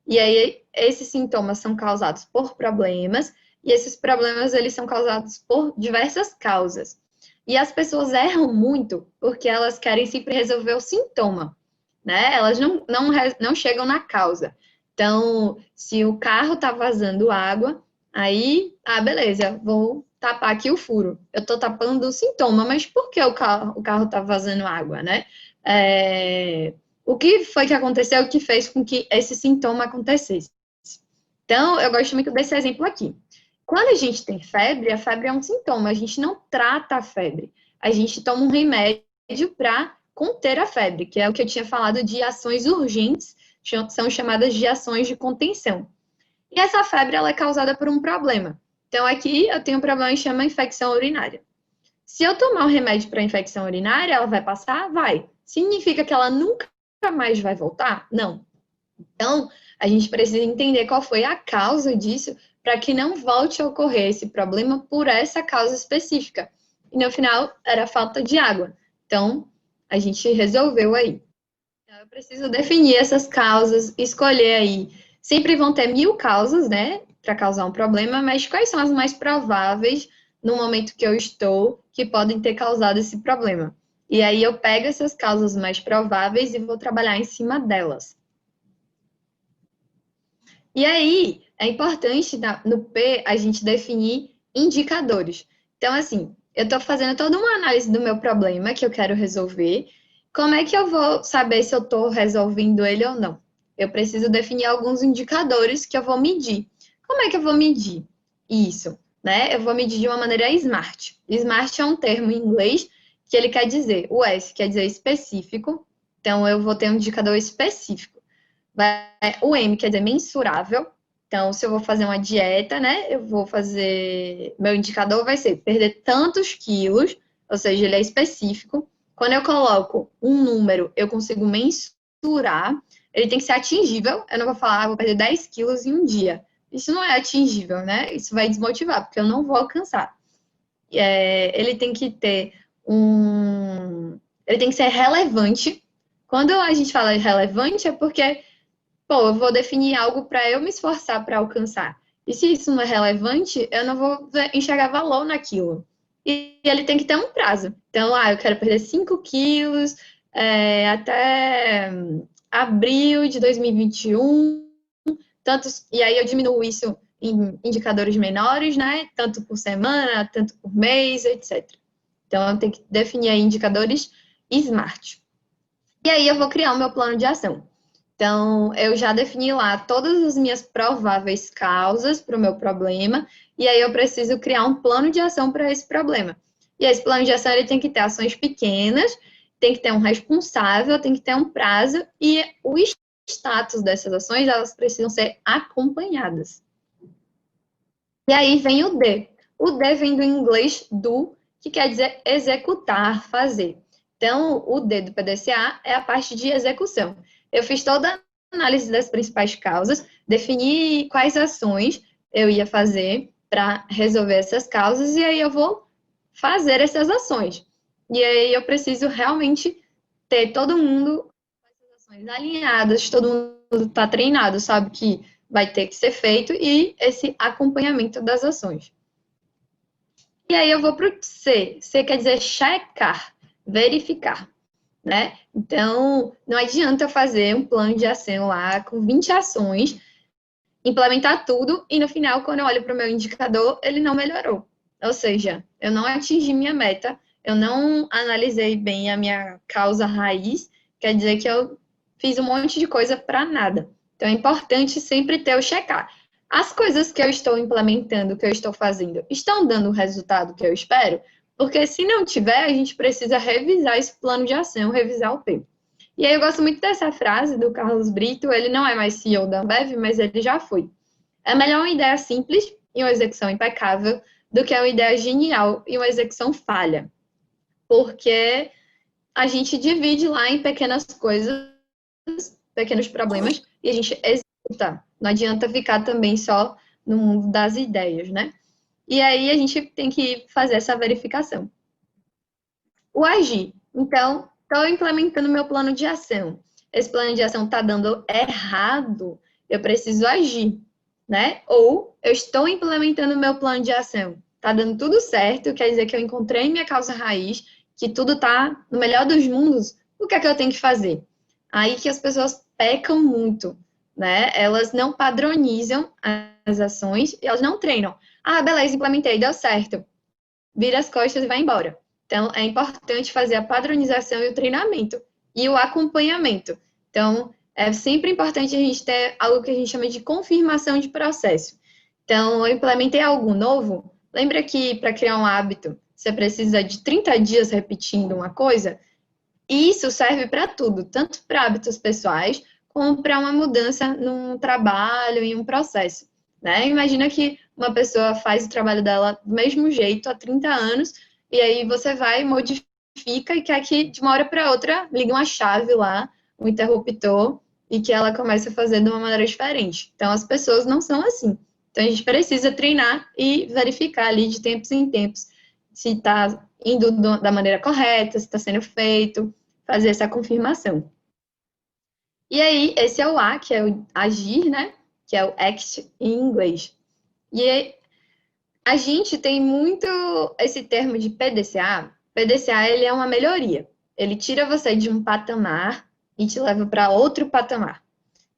e aí esses sintomas são causados por problemas, e esses problemas, eles são causados por diversas causas. E as pessoas erram muito porque elas querem sempre resolver o sintoma, né? Elas não chegam na causa. Então, se o carro tá vazando água, aí, beleza, vou tapar aqui o furo. Eu tô tapando o sintoma, mas por que o carro tá vazando água, né? O que foi que aconteceu que fez com que esse sintoma acontecesse? Então, eu gosto muito desse exemplo aqui. Quando a gente tem febre, a febre é um sintoma, a gente não trata a febre. A gente toma um remédio para conter a febre, que é o que eu tinha falado de ações urgentes, são chamadas de ações de contenção. E essa febre, ela é causada por um problema. Então, aqui eu tenho um problema que chama infecção urinária. Se eu tomar um remédio para infecção urinária, ela vai passar? Vai. significa que ela nunca mais vai voltar? Não. Então, a gente precisa entender qual foi a causa disso para que não volte a ocorrer esse problema por essa causa específica. E no final, era a falta de água. Então, a gente resolveu aí. Então, eu preciso definir essas causas, escolher aí. Sempre vão ter 1000 causas, né, para causar um problema, mas quais são as mais prováveis no momento que eu estou que podem ter causado esse problema? E aí eu pego essas causas mais prováveis e vou trabalhar em cima delas. E aí, é importante no P a gente definir indicadores. Então, assim, eu estou fazendo toda uma análise do meu problema que eu quero resolver. Como é que eu vou saber se eu estou resolvendo ele ou não? Eu preciso definir alguns indicadores que eu vou medir. Como é que eu vou medir isso? Né? Eu vou medir de uma maneira SMART. SMART é um termo em inglês que ele quer dizer, o S quer dizer específico, então eu vou ter um indicador específico. O M quer dizer mensurável. Então, se eu vou fazer uma dieta, né? Eu vou fazer. Meu indicador vai ser perder tantos quilos, ou seja, ele é específico. Quando eu coloco um número, eu consigo mensurar. Ele tem que ser atingível. Eu não vou falar, vou perder 10 quilos em um dia. Isso não é atingível, né? Isso vai desmotivar, porque eu não vou alcançar. Ele tem que ter um. Ele tem que ser relevante. Quando a gente fala de relevante, é porque pô, eu vou definir algo para eu me esforçar para alcançar. E se isso não é relevante, eu não vou enxergar valor naquilo. E ele tem que ter um prazo. Então, eu quero perder 5 quilos até abril de 2021. Tantos, e aí eu diminuo isso em indicadores menores, né? Tanto por semana, tanto por mês, etc. Então, eu tenho que definir aí indicadores SMART. E aí eu vou criar o meu plano de ação. Então, eu já defini lá todas as minhas prováveis causas para o meu problema, e aí eu preciso criar um plano de ação para esse problema. E esse plano de ação ele tem que ter ações pequenas, tem que ter um responsável, tem que ter um prazo, e o status dessas ações, elas precisam ser acompanhadas. E aí vem o D. O D vem do inglês do, que quer dizer executar, fazer. Então, o D do PDCA é a parte de execução. Eu fiz toda a análise das principais causas, defini quais ações eu ia fazer para resolver essas causas, e aí eu vou fazer essas ações. E aí eu preciso realmente ter todo mundo com essas ações alinhadas, todo mundo está treinado, sabe que vai ter que ser feito, e esse acompanhamento das ações. E aí eu vou para o C. C quer dizer checar, verificar, né? Então, não adianta eu fazer um plano de ação lá com 20 ações, implementar tudo, e no final, quando eu olho para o meu indicador, ele não melhorou. Ou seja, eu não atingi minha meta, eu não analisei bem a minha causa raiz, quer dizer que eu fiz um monte de coisa para nada. Então, é importante sempre ter o checar. As coisas que eu estou implementando, que eu estou fazendo, estão dando o resultado que eu espero? Porque se não tiver, a gente precisa revisar esse plano de ação, revisar o P. E aí eu gosto muito dessa frase do Carlos Brito, ele não é mais CEO da Ambev, mas ele já foi. É melhor uma ideia simples e uma execução impecável do que uma ideia genial e uma execução falha. Porque a gente divide lá em pequenas coisas, pequenos problemas, e a gente executa. Não adianta ficar também só no mundo das ideias, né? E aí a gente tem que fazer essa verificação. O agir. Então, estou implementando meu plano de ação. Esse plano de ação está dando errado, eu preciso agir, né? Ou eu estou implementando meu plano de ação, está dando tudo certo, quer dizer que eu encontrei minha causa raiz, que tudo está no melhor dos mundos, o que é que eu tenho que fazer? Aí que as pessoas pecam muito, né? Elas não padronizam as ações e elas não treinam. Ah, beleza, implementei, deu certo. Vira as costas e vai embora. Então, é importante fazer a padronização e o treinamento e o acompanhamento. Então, é sempre importante a gente ter algo que a gente chama de confirmação de processo. Então, eu implementei algo novo. Lembra que para criar um hábito, você precisa de 30 dias repetindo uma coisa? E isso serve para tudo, tanto para hábitos pessoais, como para uma mudança num trabalho, em um processo. Né? Imagina que uma pessoa faz o trabalho dela do mesmo jeito há 30 anos, e aí você vai modificando fica e quer que, de uma hora para outra, ligue uma chave lá, um interruptor, e que ela comece a fazer de uma maneira diferente. Então, as pessoas não são assim. Então, a gente precisa treinar e verificar ali de tempos em tempos se está indo da maneira correta, se está sendo feito, fazer essa confirmação. E aí, esse é o A, que é o agir, né? Que é o act em inglês. E a gente tem muito esse termo de PDCA. PDCA, ele é uma melhoria. Ele tira você de um patamar e te leva para outro patamar,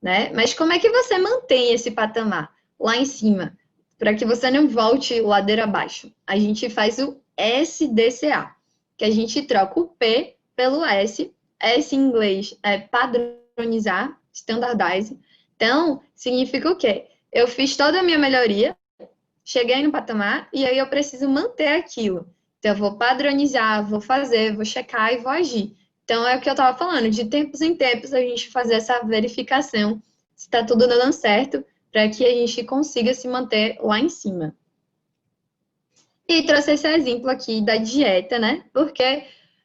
né? Mas como é que você mantém esse patamar lá em cima, para que você não volte ladeira abaixo? A gente faz o SDCA, que a gente troca o P pelo S. S em inglês é padronizar, standardize. Então, significa o quê? Eu fiz toda a minha melhoria, cheguei no patamar e aí eu preciso manter aquilo. Então, eu vou padronizar, vou fazer, vou checar e vou agir. Então, é o que eu estava falando, de tempos em tempos a gente fazer essa verificação se está tudo dando certo, para que a gente consiga se manter lá em cima. E trouxe esse exemplo aqui da dieta, né? Porque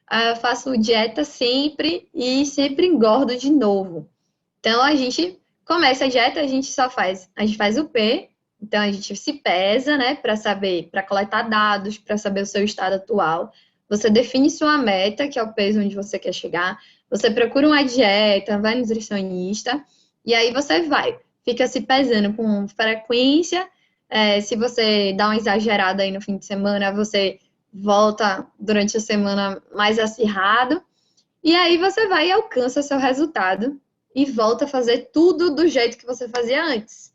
eu faço dieta sempre e sempre engordo de novo. Então, a gente começa a dieta, a gente faz o P, então a gente se pesa, né, para saber, para coletar dados, para saber o seu estado atual. Você define sua meta, que é o peso onde você quer chegar. Você procura uma dieta, vai no nutricionista, e aí você fica se pesando com frequência. Se você dá uma exagerada aí no fim de semana, você volta durante a semana mais acirrado. E aí você vai e alcança seu resultado e volta a fazer tudo do jeito que você fazia antes.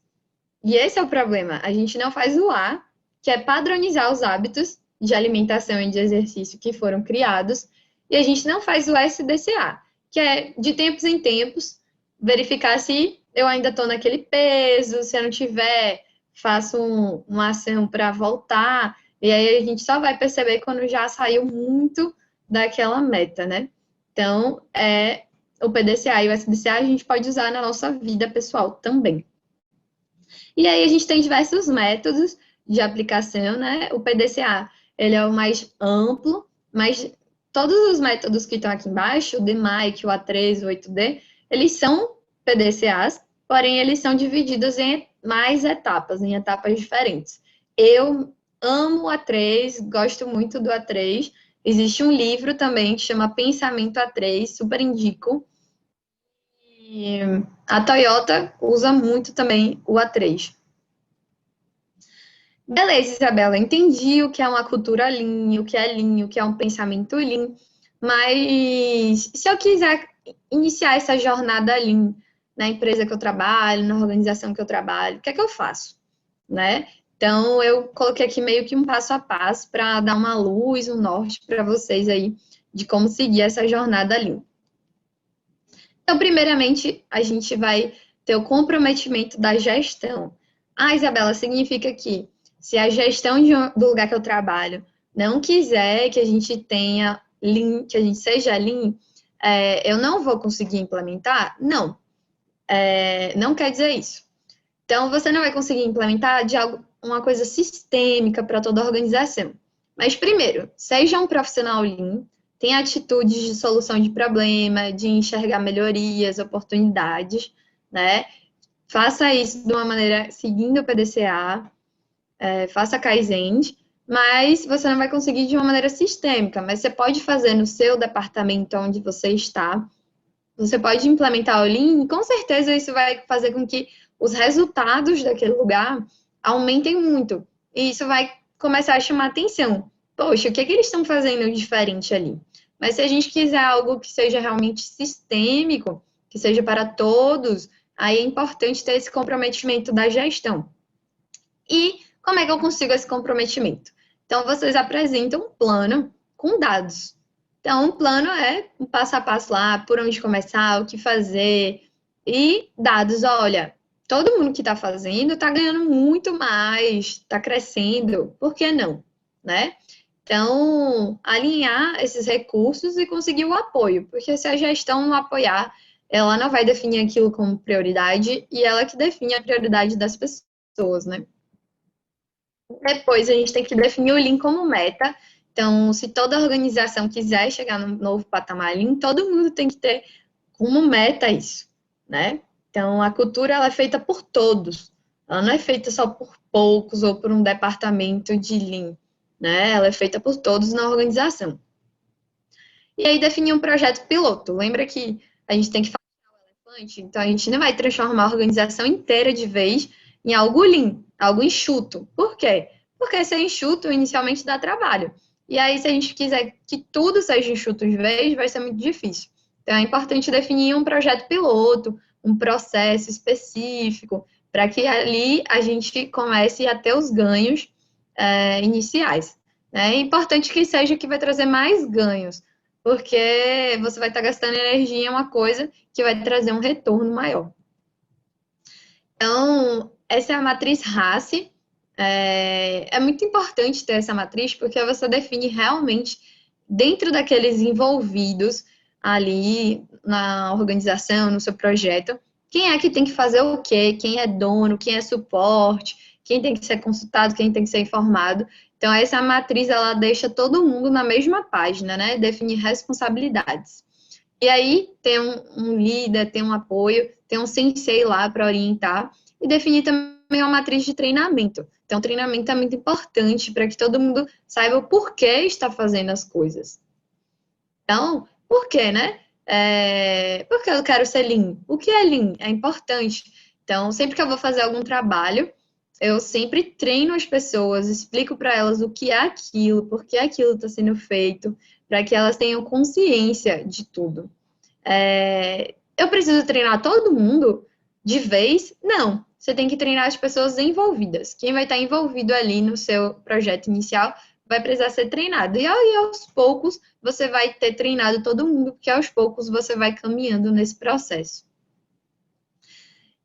E esse é o problema. A gente não faz o A, que é padronizar os hábitos de alimentação e de exercício que foram criados, e a gente não faz o SDCA, que é de tempos em tempos verificar se eu ainda estou naquele peso, se eu não tiver, faço uma ação para voltar, e aí a gente só vai perceber quando já saiu muito daquela meta, né? Então, o PDCA e o SDCA a gente pode usar na nossa vida pessoal também. E aí a gente tem diversos métodos de aplicação, né? O PDCA, ele é o mais amplo, mas todos os métodos que estão aqui embaixo, o DMAIC, o A3, o 8D, eles são PDCAs, porém eles são divididos em mais etapas, em etapas diferentes. Eu amo o A3, gosto muito do A3. Existe um livro também que chama Pensamento A3, super indico. E a Toyota usa muito também o A3. Beleza, Isabela, entendi o que é uma cultura Lean, o que é Lean, o que é um pensamento Lean, mas se eu quiser iniciar essa jornada Lean na empresa que eu trabalho, na organização que eu trabalho, o que é que eu faço, né? Então, eu coloquei aqui meio que um passo a passo para dar uma luz, um norte para vocês aí de como seguir essa jornada Lean. Então, primeiramente, a gente vai ter o comprometimento da gestão. Ah, Isabela, significa que se a gestão do lugar que eu trabalho não quiser que a gente tenha Lean, que a gente seja Lean, eu não vou conseguir implementar? Não. Não quer dizer isso. Então, você não vai conseguir implementar de uma coisa sistêmica para toda a organização. Mas, primeiro, seja um profissional Lean, tenha atitudes de solução de problema, de enxergar melhorias, oportunidades, né? Faça isso de uma maneira seguindo o PDCA, faça Kaizen, mas você não vai conseguir de uma maneira sistêmica, mas você pode fazer no seu departamento onde você está, você pode implementar o Lean e com certeza isso vai fazer com que os resultados daquele lugar aumentem muito. E isso vai começar a chamar atenção. Poxa, o que é que eles estão fazendo diferente ali? Mas se a gente quiser algo que seja realmente sistêmico, que seja para todos, aí é importante ter esse comprometimento da gestão. E como é que eu consigo esse comprometimento? Então, vocês apresentam um plano com dados. Então, um plano é um passo a passo lá, por onde começar, o que fazer, e dados, olha, todo mundo que está fazendo está ganhando muito mais, está crescendo, por que não? Né? Então, alinhar esses recursos e conseguir o apoio, porque se a gestão não apoiar, ela não vai definir aquilo como prioridade e ela que define a prioridade das pessoas, né? Depois, a gente tem que definir o Lean como meta, Então, se toda organização quiser chegar num novo patamar Lean, todo mundo tem que ter como meta isso, né? Então, a cultura ela é feita por todos. Ela não é feita só por poucos ou por um departamento de Lean, né? Ela é feita por todos na organização. E aí definir um projeto piloto. Lembra que a gente tem que fazer o elefante? Então a gente não vai transformar a organização inteira de vez em algo lean, algo enxuto. Por quê? Porque ser enxuto inicialmente dá trabalho. E aí, se a gente quiser que tudo seja enxuto de vez, vai ser muito difícil. Então é importante definir um projeto piloto, um processo específico, para que ali a gente comece a ter os ganhos iniciais. É importante que seja que vai trazer mais ganhos, porque você vai estar gastando energia em uma coisa que vai trazer um retorno maior. Então, essa é a matriz RACE. É muito importante ter essa matriz, porque você define realmente, dentro daqueles envolvidos ali na organização, no seu projeto, quem é que tem que fazer o quê, quem é dono, quem é suporte, quem tem que ser consultado, quem tem que ser informado. Então, essa matriz, ela deixa todo mundo na mesma página, né? Definir responsabilidades. E aí, tem um líder, tem um apoio, tem um sensei lá para orientar e definir também uma matriz de treinamento. Então, treinamento é muito importante para que todo mundo saiba o porquê está fazendo as coisas. Então, por quê, né? Porque eu quero ser Lean. O que é Lean? É importante. Então, sempre que eu vou fazer algum trabalho, eu sempre treino as pessoas, explico para elas o que é aquilo, por que aquilo está sendo feito, para que elas tenham consciência de tudo. Eu preciso treinar todo mundo de vez? Não. Você tem que treinar as pessoas envolvidas. Quem vai estar envolvido ali no seu projeto inicial vai precisar ser treinado. E aí, aos poucos, você vai ter treinado todo mundo, porque aos poucos você vai caminhando nesse processo.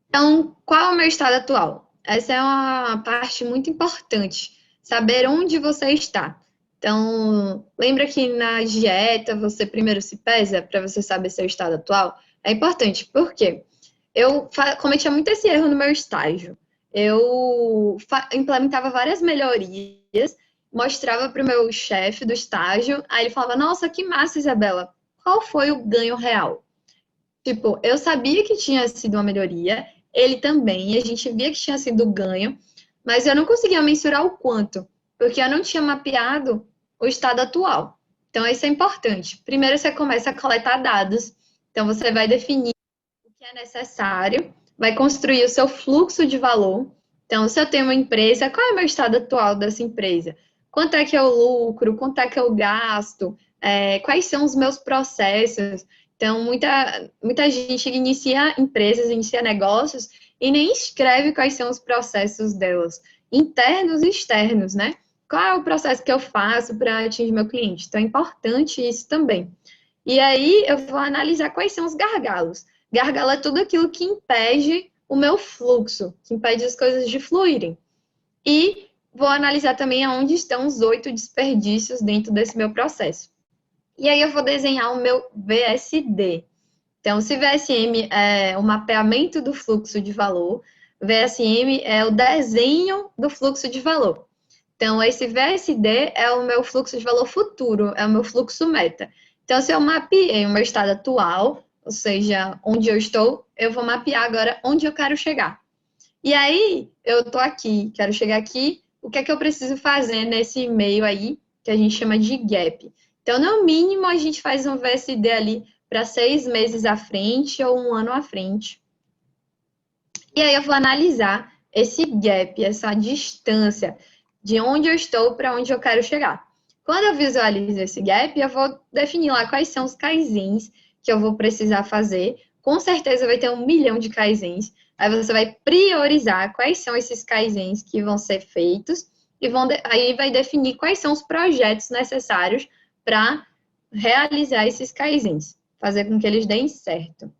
Então, qual é o meu estado atual? Essa é uma parte muito importante. Saber onde você está. Então, lembra que na dieta você primeiro se pesa para você saber seu estado atual? É importante, por quê? Eu cometia muito esse erro no meu estágio. Eu implementava várias melhorias, mostrava para o meu chefe do estágio, aí ele falava: Nossa, que massa, Isabela, qual foi o ganho real? Tipo, eu sabia que tinha sido uma melhoria, ele também, e a gente via que tinha sido ganho, mas eu não conseguia mensurar o quanto, porque eu não tinha mapeado o estado atual. Então, isso é importante. Primeiro, você começa a coletar dados, então você vai definir o que é necessário, vai construir o seu fluxo de valor. Então, se eu tenho uma empresa, qual é o meu estado atual dessa empresa? Quanto é que eu lucro? Quanto é que eu gasto? Quais são os meus processos? Então, muita gente inicia empresas, inicia negócios e nem escreve quais são os processos delas, internos e externos, né? Qual é o processo que eu faço para atingir meu cliente? Então, é importante isso também. E aí, eu vou analisar quais são os gargalos. Gargalo é tudo aquilo que impede o meu fluxo, que impede as coisas de fluírem. E vou analisar também aonde estão os 8 desperdícios dentro desse meu processo. E aí eu vou desenhar o meu VSD. Então, se VSM é o mapeamento do fluxo de valor, VSM é o desenho do fluxo de valor. Então, esse VSD é o meu fluxo de valor futuro, é o meu fluxo meta. Então, se eu mapeei o meu estado atual, ou seja, onde eu estou, eu vou mapear agora onde eu quero chegar. E aí, eu estou aqui, quero chegar aqui, o que é que eu preciso fazer nesse meio aí, que a gente chama de gap? Então, no mínimo, a gente faz um VSD ali para 6 meses à frente ou 1 ano à frente. E aí, eu vou analisar esse gap, essa distância de onde eu estou para onde eu quero chegar. Quando eu visualizo esse gap, eu vou definir lá quais são os kaizens que eu vou precisar fazer. Com certeza vai ter 1 milhão de kaizens. Aí você vai priorizar quais são esses kaizens que vão ser feitos e aí vai definir quais são os projetos necessários para realizar esses kaizens, fazer com que eles deem certo.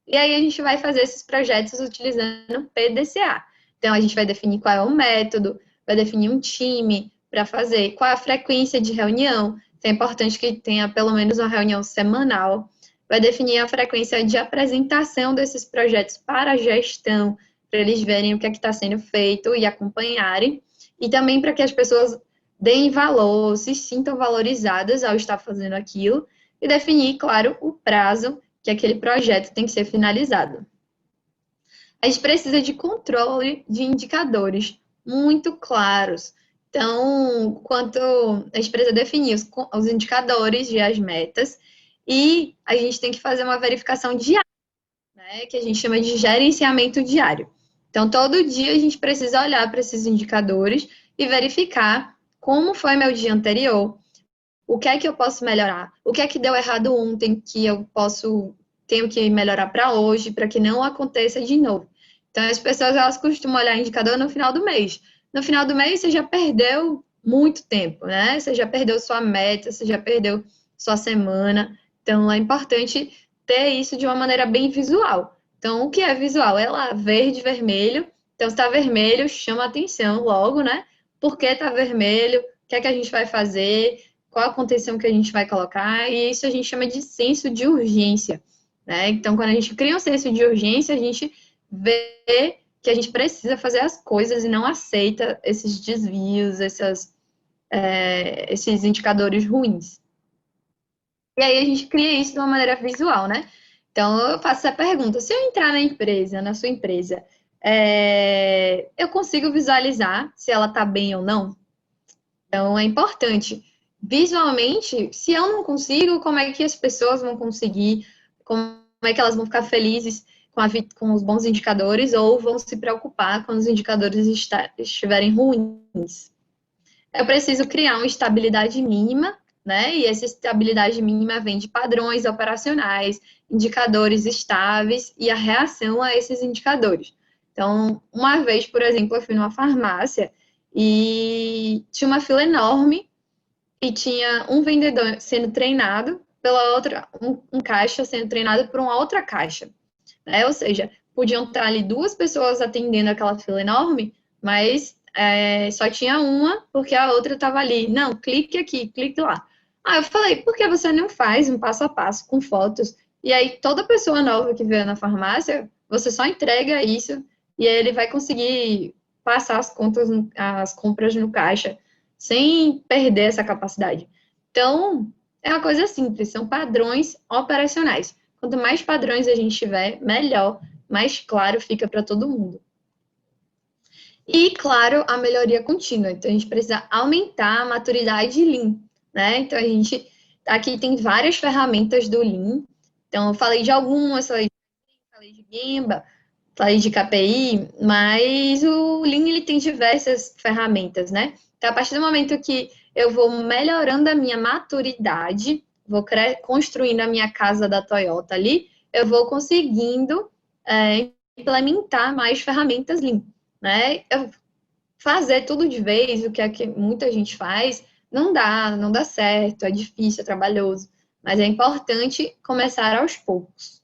E aí a gente vai fazer esses projetos utilizando PDCA. Então a gente vai definir qual é o método, vai definir um time para fazer, qual é a frequência de reunião. Então, é importante que tenha pelo menos uma reunião semanal. Vai definir a frequência de apresentação desses projetos para a gestão, para eles verem o que é que está sendo feito e acompanharem. E também para que as pessoas deem valor, se sintam valorizadas ao estar fazendo aquilo e definir, claro, o prazo que aquele projeto tem que ser finalizado. A gente precisa de controle de indicadores muito claros. Então, quanto a gente precisa definir os indicadores e as metas, e a gente tem que fazer uma verificação diária, né, que a gente chama de gerenciamento diário. Então, todo dia a gente precisa olhar para esses indicadores e verificar como foi meu dia anterior, o que é que eu posso melhorar, o que é que deu errado ontem que eu tenho que melhorar para hoje, para que não aconteça de novo. Então, as pessoas, elas costumam olhar indicador no final do mês. No final do mês, você já perdeu muito tempo, né? Você já perdeu sua meta, você já perdeu sua semana. Então, é importante ter isso de uma maneira bem visual. Então, o que é visual? É lá, verde, vermelho. Então, se está vermelho, chama atenção logo, né? Por que está vermelho? O que é que a gente vai fazer? Qual a contenção que a gente vai colocar? E isso a gente chama de senso de urgência, né? Então, quando a gente cria um senso de urgência, a gente vê que a gente precisa fazer as coisas e não aceita esses desvios, esses indicadores ruins. E aí a gente cria isso de uma maneira visual, né? Então, eu faço essa pergunta: se eu entrar na empresa, na sua empresa, eu consigo visualizar se ela está bem ou não? Então, é importante. Visualmente, se eu não consigo, como é que as pessoas vão conseguir? Como é que elas vão ficar felizes com os bons indicadores ou vão se preocupar quando os indicadores estiverem ruins? Eu preciso criar uma estabilidade mínima, né? E essa estabilidade mínima vem de padrões operacionais, indicadores estáveis e a reação a esses indicadores. Então, uma vez, por exemplo, eu fui numa farmácia e tinha uma fila enorme e tinha um vendedor sendo treinado pela outra, um caixa sendo treinado por uma outra caixa, né? Ou seja, podiam estar ali duas pessoas atendendo aquela fila enorme, mas só tinha uma porque a outra estava ali. Não, clique aqui, clique lá. Ah, eu falei, por que você não faz um passo a passo com fotos? E aí, toda pessoa nova que veio na farmácia, você só entrega isso e aí ele vai conseguir passar as compras no caixa sem perder essa capacidade. Então, é uma coisa simples, são padrões operacionais. Quanto mais padrões a gente tiver, melhor, mais claro fica para todo mundo. E, claro, a melhoria contínua. Então, a gente precisa aumentar a maturidade Lean, né? Então, a gente aqui tem várias ferramentas do Lean. Então, eu falei de algumas, falei de Gemba, falei de KPI, mas o Lean ele tem diversas ferramentas, né? Então, a partir do momento que eu vou melhorando a minha maturidade, vou construindo a minha casa da Toyota ali, eu vou conseguindo implementar mais ferramentas Lean, né? Eu fazer tudo de vez, o que é que muita gente faz, não dá certo, é difícil, é trabalhoso, mas é importante começar aos poucos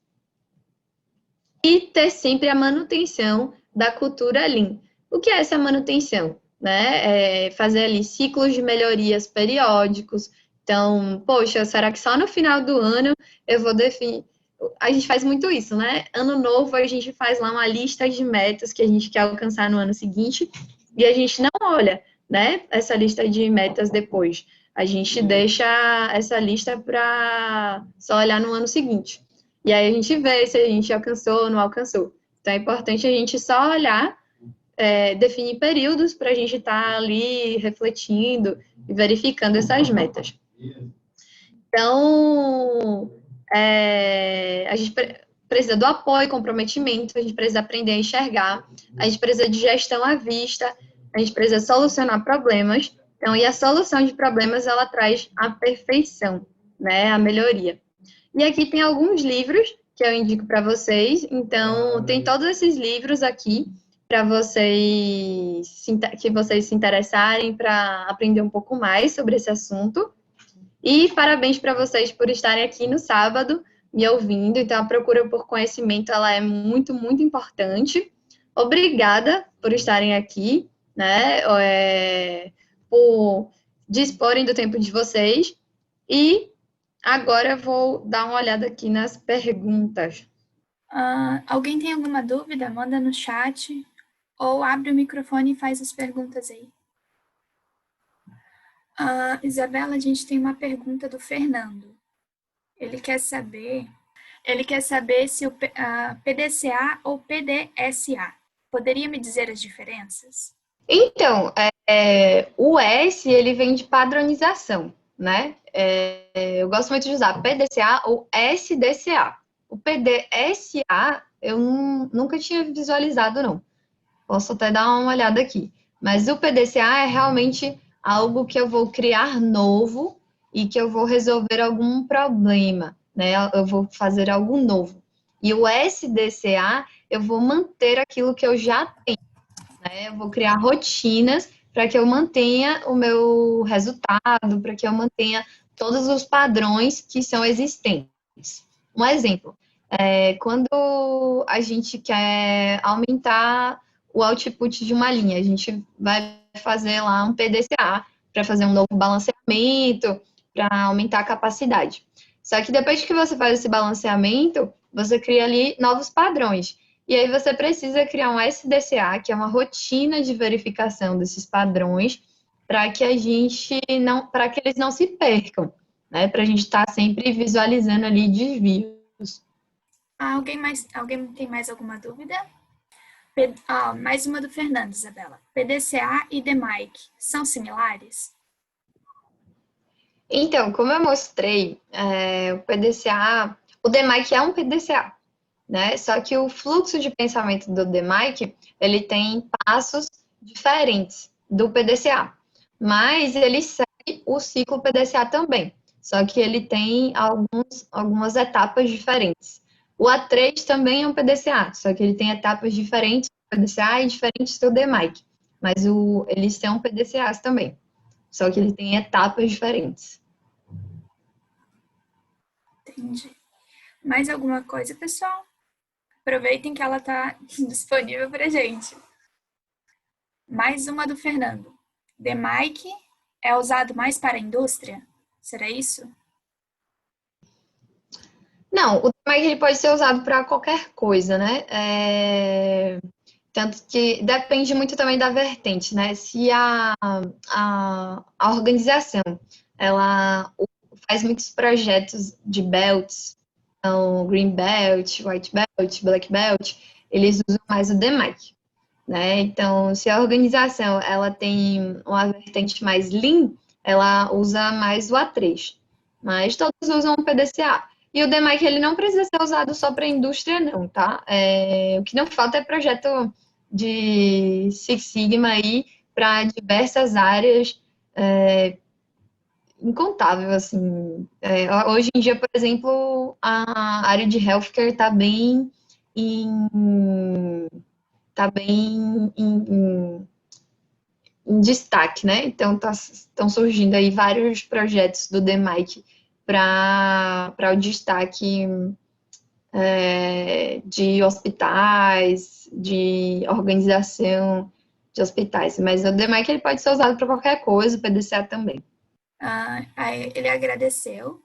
e ter sempre a manutenção da cultura Lean. O que é essa manutenção? Né? Fazer ali ciclos de melhorias periódicos. Então, poxa, será que só no final do ano eu vou definir? A gente faz muito isso, né? Ano novo, a gente faz lá uma lista de metas que a gente quer alcançar no ano seguinte e a gente não olha, né, essa lista de metas depois. A gente deixa essa lista para só olhar no ano seguinte. E aí a gente vê se a gente alcançou ou não alcançou. Então é importante a gente só olhar, definir períodos para a gente estar ali refletindo e verificando essas metas. Então, a gente precisa do apoio, comprometimento, a gente precisa aprender a enxergar, a gente precisa de gestão à vista, a gente precisa solucionar problemas. Então, e a solução de problemas, ela traz a perfeição, né, a melhoria. E aqui tem alguns livros que eu indico para vocês. Então, tem todos esses livros aqui para que vocês se interessarem para aprender um pouco mais sobre esse assunto. E parabéns para vocês por estarem aqui no sábado me ouvindo. Então, a procura por conhecimento ela é muito, muito importante. Obrigada por estarem aqui, né? Por disporem do tempo de vocês. E agora eu vou dar uma olhada aqui nas perguntas. Alguém tem alguma dúvida? Manda no chat ou abre o microfone e faz as perguntas aí. Isabela, a gente tem uma pergunta do Fernando. Ele quer saber, ele quer saber se o PDCA ou PDSA. Poderia me dizer as diferenças? Então, o S, ele vem de padronização, né? Eu gosto muito de usar PDCA ou SDCA. O PDSA, eu nunca tinha visualizado, não. Posso até dar uma olhada aqui. Mas o PDCA é realmente algo que eu vou criar novo e que eu vou resolver algum problema, né? Eu vou fazer algo novo. E o SDCA, eu vou manter aquilo que eu já tenho, né? Eu vou criar rotinas para que eu mantenha o meu resultado, para que eu mantenha todos os padrões que são existentes. Um exemplo, quando a gente quer aumentar o output de uma linha, a gente vai fazer lá um PDCA para fazer um novo balanceamento, para aumentar a capacidade. Só que depois que você faz esse balanceamento, você cria ali novos padrões. E aí você precisa criar um SDCA, que é uma rotina de verificação desses padrões, para que a gente não, para que eles não se percam, né? Para a gente estar sempre visualizando ali desvios. Alguém tem mais alguma dúvida? Mais uma do Fernando, Isabela. PDCA e DMAIC são similares? Então, como eu mostrei, o PDCA, o DMAIC é um PDCA, né? Só que o fluxo de pensamento do DMAIC, ele tem passos diferentes do PDCA, mas ele segue o ciclo PDCA também, só que ele tem algumas etapas diferentes. O A3 também é um PDCA, só que ele tem etapas diferentes do PDCA e diferentes do DMAIC, mas eles são PDCAs também, só que ele tem etapas diferentes. Entendi. Mais alguma coisa, pessoal? Aproveitem que ela está disponível para gente. Mais uma do Fernando. DMAIC é usado mais para a indústria? Será isso? Não, o Tmag ele pode ser usado para qualquer coisa, né? Tanto que depende muito também da vertente, né? Se a organização ela faz muitos projetos de belts, então green belt, white belt, black belt, eles usam mais o DMAIC, né? Então, se a organização ela tem uma vertente mais lean, ela usa mais o A3, mas todos usam o PDCA. E o DMAIC ele não precisa ser usado só para a indústria, não, tá? O que não falta é projeto de Six Sigma aí para diversas áreas, incontável, assim. Hoje em dia, por exemplo, a área de healthcare está bem em, tá bem em destaque, né? Então, estão surgindo aí vários projetos do DMAIC para o destaque de hospitais, de organização de hospitais. Mas o DMAIC ele pode ser usado para qualquer coisa, o PDCA também. Ele agradeceu.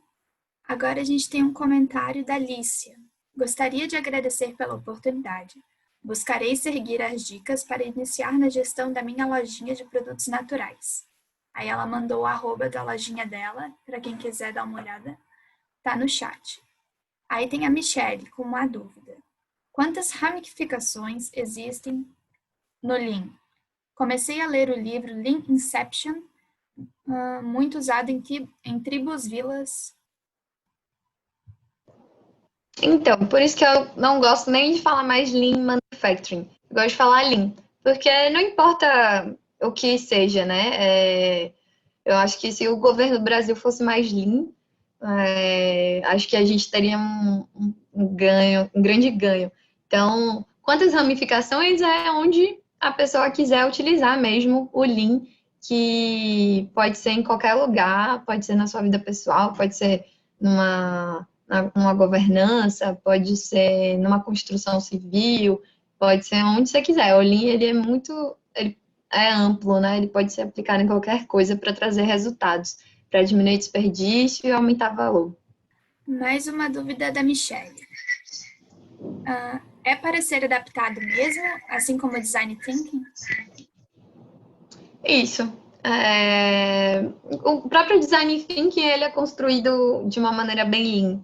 Agora a gente tem um comentário da Lícia. Gostaria de agradecer pela oportunidade. Buscarei seguir as dicas para iniciar na gestão da minha lojinha de produtos naturais. Aí ela mandou o arroba da lojinha dela, para quem quiser dar uma olhada, tá no chat. Aí tem a Michelle com uma dúvida. Quantas ramificações existem no Lean? Comecei a ler o livro Lean Inception, muito usado em tribos, vilas. Então, por isso que eu não gosto nem de falar mais Lean Manufacturing. Eu gosto de falar Lean, porque não importa o que seja, né? Eu acho que se o governo do Brasil fosse mais Lean, acho que a gente teria um ganho, um grande ganho. Então, quantas ramificações é onde a pessoa quiser utilizar mesmo o Lean, que pode ser em qualquer lugar, pode ser na sua vida pessoal, pode ser numa governança, pode ser numa construção civil, pode ser onde você quiser. O Lean, ele é amplo, né? Ele pode ser aplicado em qualquer coisa para trazer resultados, para diminuir desperdício e aumentar valor. Mais uma dúvida da Michelle. É para ser adaptado mesmo, assim como o Design Thinking? Isso. O próprio design thinking, ele é construído de uma maneira bem lean.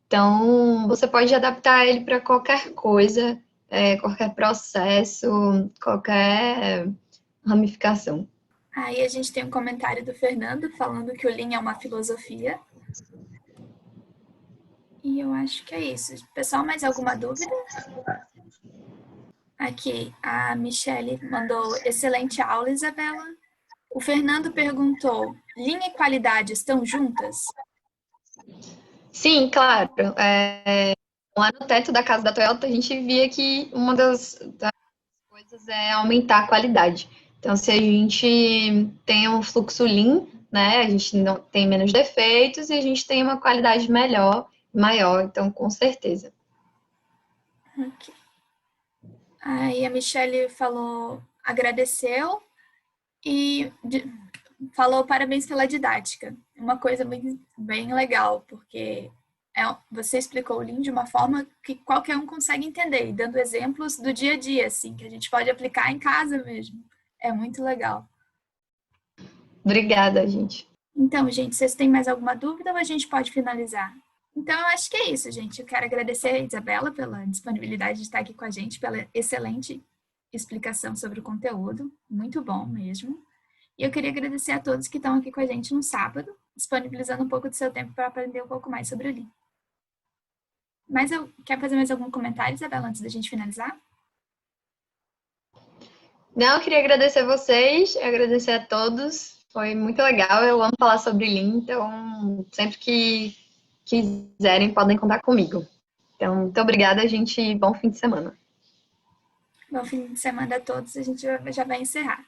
Então, você pode adaptar ele para qualquer coisa, qualquer processo, qualquer ramificação. Aí a gente tem um comentário do Fernando falando que o Lean é uma filosofia. E eu acho que é isso. Pessoal, mais alguma dúvida? Aqui, a Michelle mandou excelente aula, Isabela. O Fernando perguntou: linha e qualidade estão juntas? Sim, claro. Lá no teto da casa da Toyota, a gente via que uma das coisas é aumentar a qualidade. Então, se a gente tem um fluxo lean, né, a gente não tem menos defeitos e a gente tem uma qualidade melhor, maior, então, com certeza. Ok. Aí a Michelle falou, agradeceu e falou parabéns pela didática. Uma coisa bem legal, porque você explicou o Lean de uma forma que qualquer um consegue entender, e dando exemplos do dia a dia, assim, que a gente pode aplicar em casa mesmo. É muito legal. Obrigada, gente. Então, gente, vocês têm mais alguma dúvida ou a gente pode finalizar? Então, eu acho que é isso, gente. Eu quero agradecer a Isabela pela disponibilidade de estar aqui com a gente, pela excelente explicação sobre o conteúdo. Muito bom mesmo. E eu queria agradecer a todos que estão aqui com a gente no sábado, disponibilizando um pouco do seu tempo para aprender um pouco mais sobre o Lean. Mas quer fazer mais algum comentário, Isabela, antes da gente finalizar? Não, eu queria agradecer a vocês, agradecer a todos. Foi muito legal. Eu amo falar sobre Lean, então sempre que quiserem podem contar comigo. Então, muito obrigada, gente. Bom fim de semana. Bom fim de semana a todos. A gente já vai encerrar.